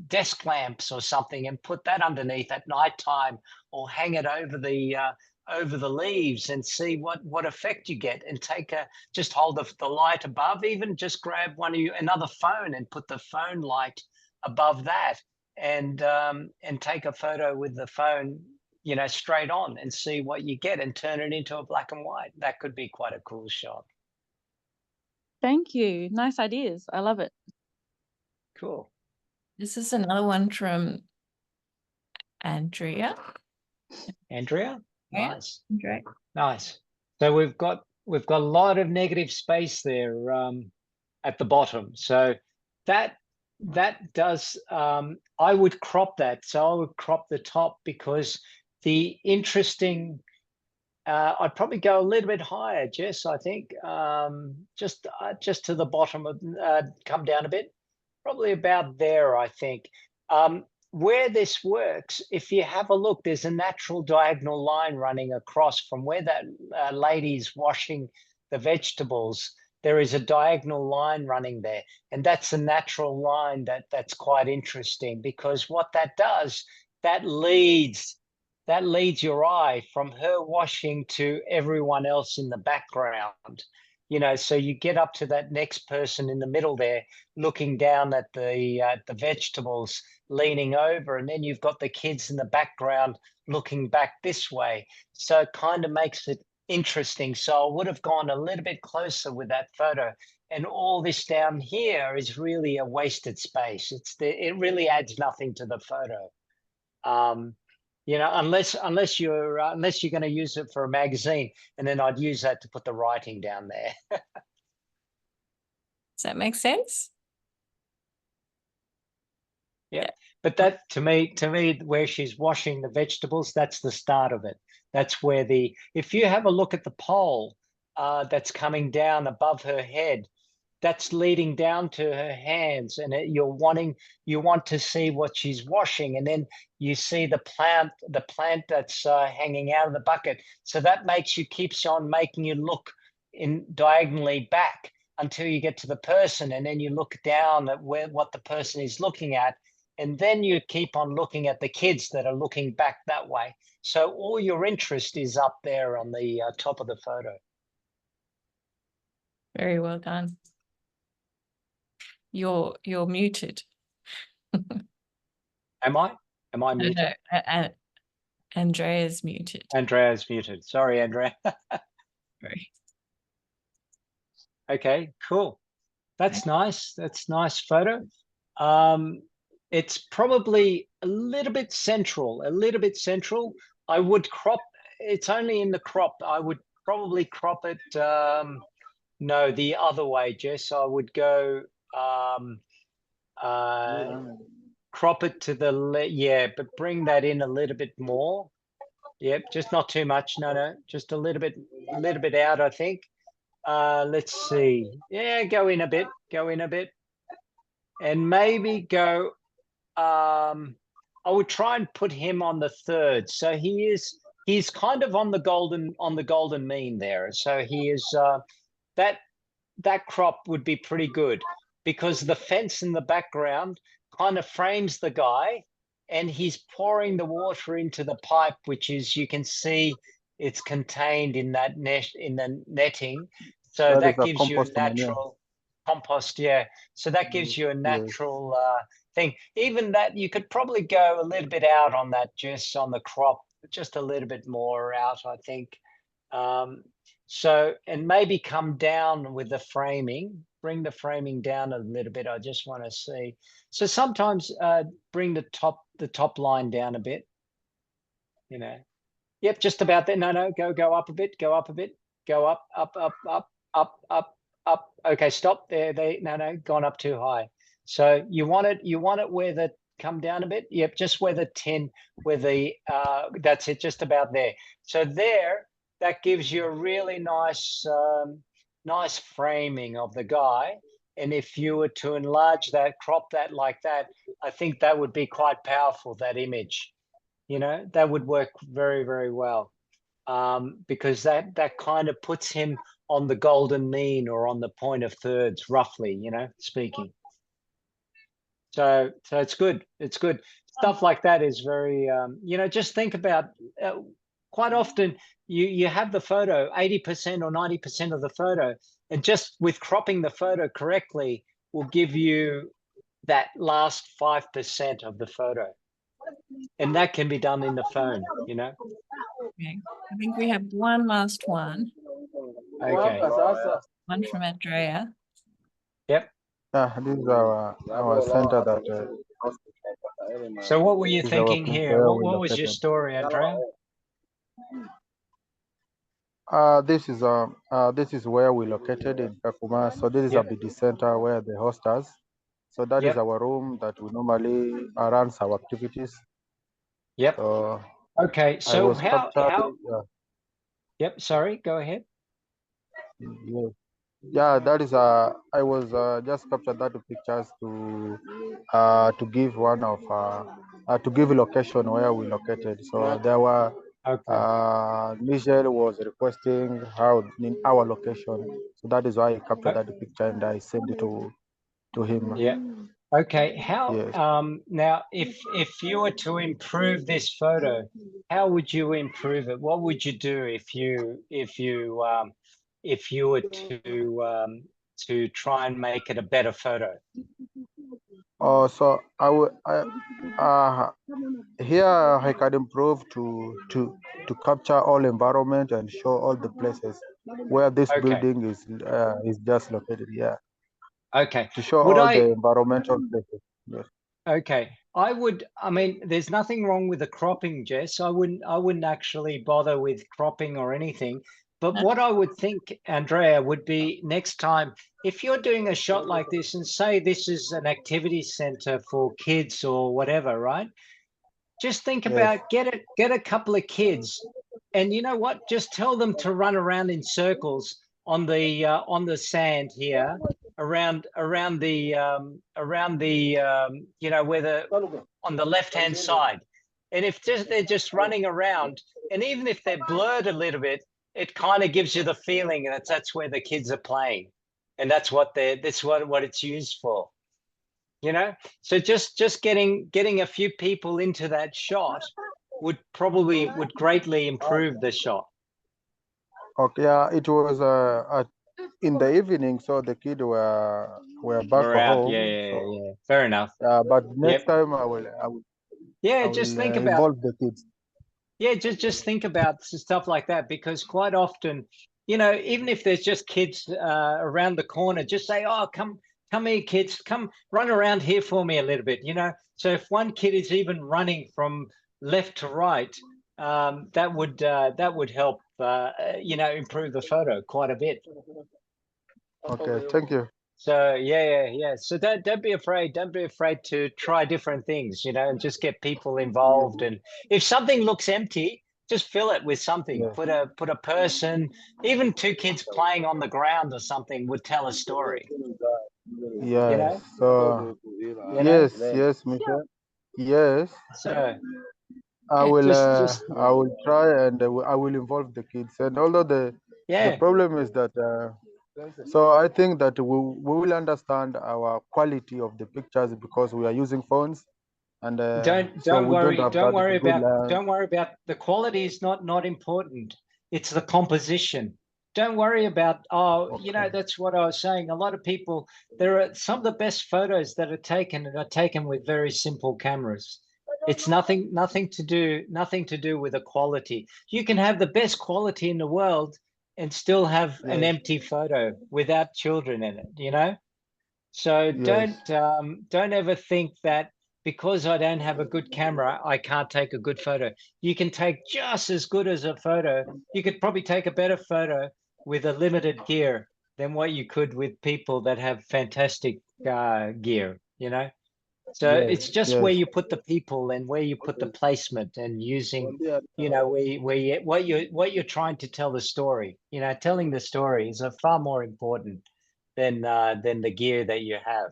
desk lamps or something and put that underneath at nighttime, or hang it over the leaves and see what effect you get. And just hold the light above. Even just grab another phone and put the phone light above that, and take a photo with the phone, straight on, and see what you get, and turn it into a black and white. That could be quite a cool shot. Thank you. Nice ideas. I love it. Cool. This is another one from Andrea. Andrea? Yeah. Nice. Great. Nice. So we've got a lot of negative space there at the bottom. So that does, I would crop that. So I would crop the top, because the interesting, I'd probably go a little bit higher, Jess, I think, just to the bottom of, come down a bit, probably about there, I think. Where this works, if you have a look, there's a natural diagonal line running across from where that lady's washing the vegetables. There is a diagonal line running there, and that's a natural line that's quite interesting, because what that does, that leads your eye from her washing to everyone else in the background. So you get up to that next person in the middle there, looking down at the vegetables, leaning over, and then you've got the kids in the background looking back this way. So it kind of makes it interesting. So I would have gone a little bit closer with that photo. And all this down here is really a wasted space. It really adds nothing to the photo. Unless you're going to use it for a magazine, and then I'd use that to put the writing down there. Does that make sense? Yeah. But that, to me, where she's washing the vegetables, that's the start of it. That's where if you have a look at the pole that's coming down above her head, that's leading down to her hands, and you want to see what she's washing, and then you see the plant that's hanging out of the bucket. So that keeps on making you look diagonally back until you get to the person, and then you look down at what the person is looking at, and then you keep on looking at the kids that are looking back that way. So all your interest is up there on the top of the photo. Very well done. You're muted. Am I muted? No, Andrea's muted. Andrea's muted. Sorry, Andrea. Sorry. Okay, cool. That's nice. That's nice photo. It's probably a little bit central. I would crop. It's only in the crop. I would probably crop it. No, the other way, Jess. I would go. Crop it to the left, but bring that in a little bit more. Yep, just not too much. No, just a little bit out, I think. Let's see. Yeah, go in a bit, and maybe go. I would try and put him on the third. So he's kind of on the golden mean there. So he is that crop would be pretty good, because the fence in the background kind of frames the guy, and he's pouring the water into the pipe, which is, you can see it's contained in that the netting. So that gives you a natural compost. Yeah. So that gives you a natural thing. Even that, you could probably go a little bit out on that, just on the crop, just a little bit more out, I think. So, and maybe come down with the framing, bring the framing down a little bit. I just want to see. So sometimes bring the top line down a bit, Yep, just about there. No, go up a bit, go up, up. Okay, stop there. No, gone up too high. So you want it where the, come down a bit. Yep, just where the that's it, just about there. So there, that gives you a really nice framing of the guy. And if you were to enlarge that, crop that like that, I think that would be quite powerful, that image. That would work very, very well. Because that kind of puts him on the golden mean or on the point of thirds, roughly, speaking. So it's good. It's good. Stuff like that is very, just think about, quite often you have the photo, 80% or 90% of the photo, and just with cropping the photo correctly will give you that last 5% of the photo. And that can be done in the phone, Okay. I think we have one last one. Okay. One from Andrea. Yep. This is our center that. So what were you is our thinking place here? where What we was your located. story, Andrea? This is where we located in Kakuma. So this is Yep. a BD center where the hosters. So that is Yep. our room that we normally runs our activities. Yep. So Okay. I So was how? captured. Yep. Sorry. Go ahead. Yeah, that is I was just captured that pictures to give one of to give a location where we located. So there were Okay. Nigel was requesting how in our location. So that is why I captured that picture and I sent it to him. Yeah. Okay. How? Yes. Now, if you were to improve this photo, how would you improve it? What would you do if you were to try and make it a better photo? Oh, so here I can improve to capture all environment and show all the places where this Okay. building is just located. Yeah, Okay. to show Would all I? the environmental places. Yes. Okay. I mean, there's nothing wrong with the cropping, Jess. I wouldn't actually bother with cropping or anything. But what I would think, Andrea, would be next time, if you're doing a shot like this and say this is an activity center for kids or whatever, right? Just think Yes. about get a couple of kids, and you know what? Just tell them to run around in circles on the sand here, around the where the on the left hand side, and if they're just running around, and even if they're blurred a little bit, it kind of gives you the feeling that that's where the kids are playing, and that's what it's used for. So just getting a few people into that shot would greatly improve the shot. Okay. Yeah, it was in the evening, so the kids were back We're out. home. Yeah. Fair enough. But next Yep. time I will Yeah, just think about involve the kids. Yeah, just think about stuff like that, because quite often, even if there's just kids around the corner, just say, "Oh, come here, kids, come run around here for me a little bit." So if one kid is even running from left to right, that would help, improve the photo quite a bit. Okay, thank you. So yeah. So don't be afraid. Don't be afraid to try different things, and just get people involved. And if something looks empty, just fill it with something. Yeah. Put a person, even two kids playing on the ground or something would tell a story. Yes. So yes, Michelle. Yes. So I yeah, will just I will try and I will involve the kids. And although the problem is that so I think that we will understand our quality of the pictures because we are using phones, and don't worry good don't worry about the quality. Is not important. It's the composition. Don't worry about that's what I was saying. A lot of people, there are some of the best photos that are taken with very simple cameras. It's nothing to do with the quality. You can have the best quality in the world and still have an empty photo without children in it. So don't ever think that because I don't have a good camera, I can't take a good photo. You can take just as good as a photo. You could probably take a better photo with a limited gear than what you could with people that have fantastic gear, So it's just where you put the people and where you put the placement and using, what you're trying to tell the story. Telling the story is far more important than the gear that you have.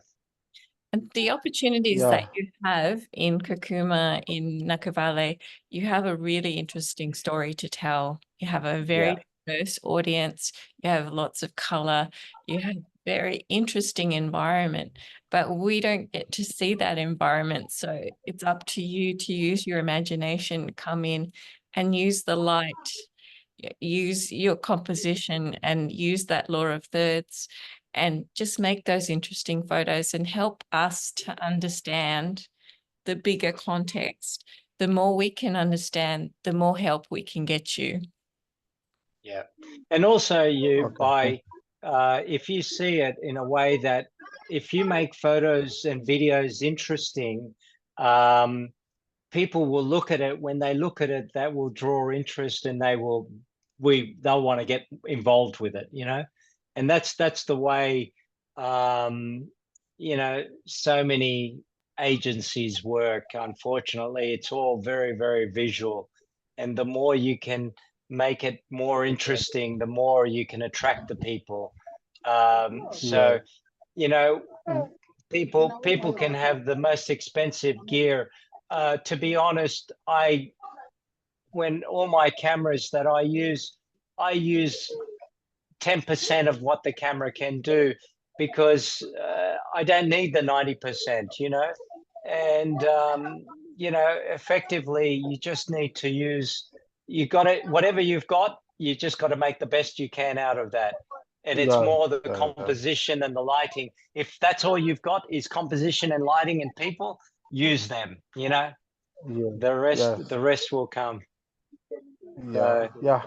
And the opportunities Yeah. that you have in Kakuma, in Nakavale, you have a really interesting story to tell. You have a very diverse audience. You have lots of color. You have very interesting environment, but we don't get to see that environment. So it's up to you to use your imagination, come in and use the light, use your composition and use that law of thirds and just make those interesting photos and help us to understand the bigger context. The more we can understand, the more help we can get you. Yeah. And also Okay. by if you see it in a way that if you make photos and videos interesting, people will look at it. When they look at it, that will draw interest and they'll want to get involved with it, and that's the way so many agencies work. Unfortunately, it's all very, very visual, and the more you can make it more interesting, the more you can attract the people. So people can have the most expensive gear. To be honest, when all my cameras that I use 10% of what the camera can do, because I don't need the 90%, and effectively you just need to use, whatever you've got, you just got to make the best you can out of that. And it's Yeah, more the yeah. composition and the lighting. If that's all you've got is composition and lighting and people, use them, Yeah. Yes. the rest will come. Yeah. Yeah.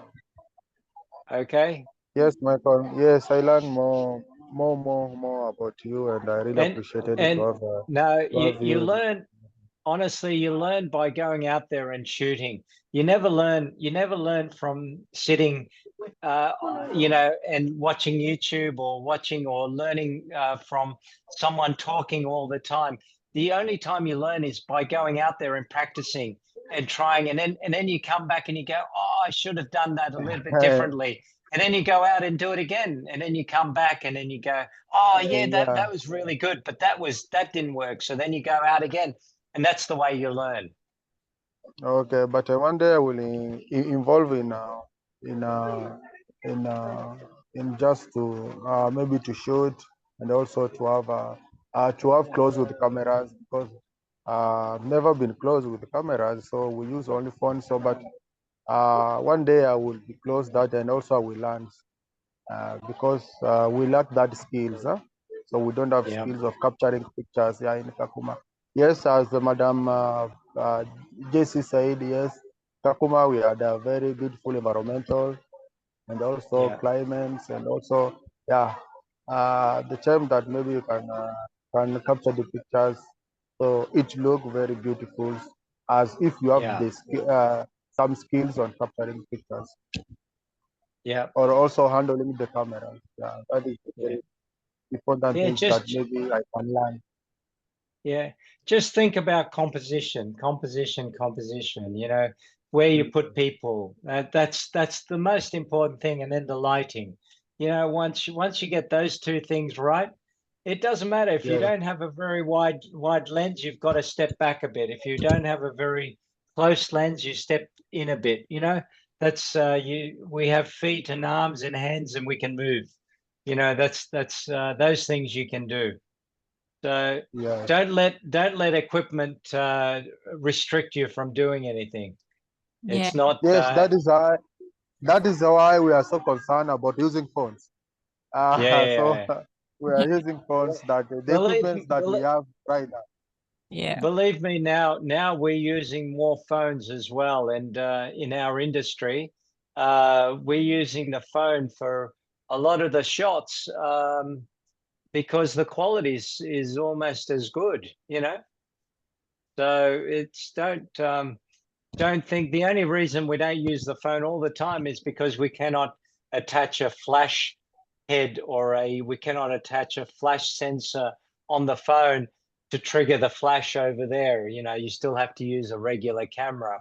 Okay. Yes, Michael. Yes, I learned more about you, and I really And appreciated it to have, no, to have you you. learn, honestly, you learn by going out there and shooting. You never learn from sitting and watching YouTube or learning from someone talking all the time. The only time you learn is by going out there and practicing and trying, and then you come back and you go, oh, I should have done that a little bit differently. And then you go out and do it again, and then you come back and then you go, oh yeah, that was really good, but that didn't work. So then you go out again, and that's the way you learn. Okay, but one day I will involve in just to maybe to shoot, and also to have close with cameras, because I've never been close with the cameras, so we use only phones. So, but one day I will be close that, and also I will learn, because we lack that skills, huh? So we don't have skills of capturing pictures here in Kakuma. Yes, as the Madam JC said, yes, Kakuma, we had a very beautiful environmental and also climates, and also the time that maybe you can capture the pictures, so it look very beautiful, as if you have some skills on capturing pictures. Yeah. Or also handling the camera. Yeah, that is very important things that maybe I can learn. Yeah, just think about composition, where you put people. That's the most important thing, and then the lighting. Once you get those two things right, it doesn't matter if you don't have a very wide lens, you've got to step back a bit. If you don't have a very close lens, you step in a bit. That's we have feet and arms and hands, and we can move. That's those things you can do. So don't let equipment restrict you from doing anything. It's not. Yes, that is why we are so concerned about using phones. So we are using phones, that the equipment that we have right now. Yeah. Believe me, now we're using more phones as well, and in our industry, we're using the phone for a lot of the shots. Because the quality is almost as good, So it's don't think the only reason we don't use the phone all the time is because we cannot attach a flash head or we cannot attach a flash sensor on the phone to trigger the flash over there. You still have to use a regular camera.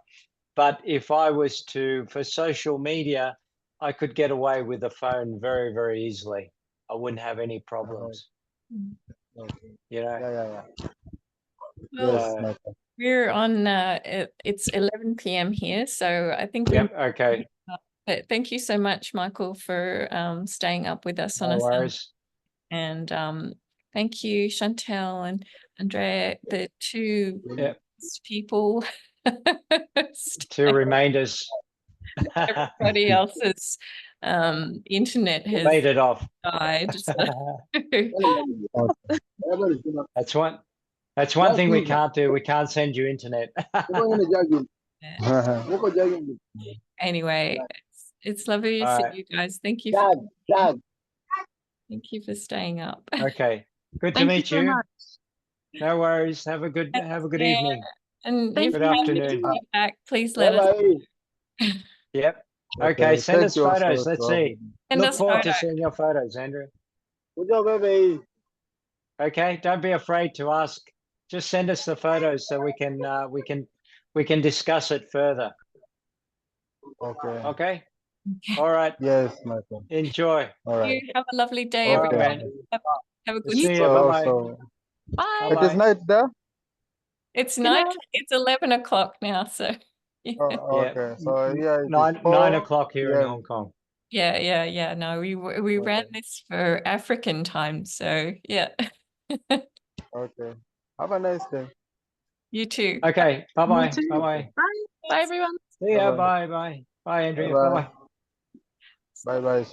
But if I was for social media, I could get away with the phone very, very easily. I wouldn't have any problems. Okay. You know, Yeah. Well, Yes, Uh, Michael. we're on, it's 11 p.m. here, so I think we, yep, okay, but thank you so much, Michael, for staying up with us on no a Sunday. worries. And thank you, Chantel and Andrea, the two Yep, people. two remainders. Everybody else's internet has Made it off. died. So. That's one thing we can't do. We can't send you internet. Anyway, it's lovely to All see right. you guys. Thank you. Thank you for staying up. Okay. Good to Thank you meet so you. much. No worries. Have a good Yeah. evening. And Thank if Good you have afternoon. any feedback, please let us Yep. Okay. Send thank us you also photos. Let's for see. send Look us forward to photos. seeing your photos, Andrew. Good job, baby. Okay. Don't be afraid to ask. Just send us the photos so we can discuss it further. Okay. Okay. All right. Yes, Michael. Enjoy. All right. You have a lovely day, Okay. everybody. Have a good See you. So, Bye-bye. so bye. it is Bye-bye. night there. It's Good night. night. It's 11 o'clock now. So yeah. Yeah. Okay. So yeah, it is 9 4 o'clock here in PM. Hong Kong. Yeah. No, we ran Okay. this for African time. So yeah. Okay. Have a nice day. You too. Okay. You Bye-bye. too. Bye-bye. Bye. Bye, everyone. See ya. Bye-bye. Bye. Bye. Bye, Andrea. Bye-bye. Bye-bye. Bye bye.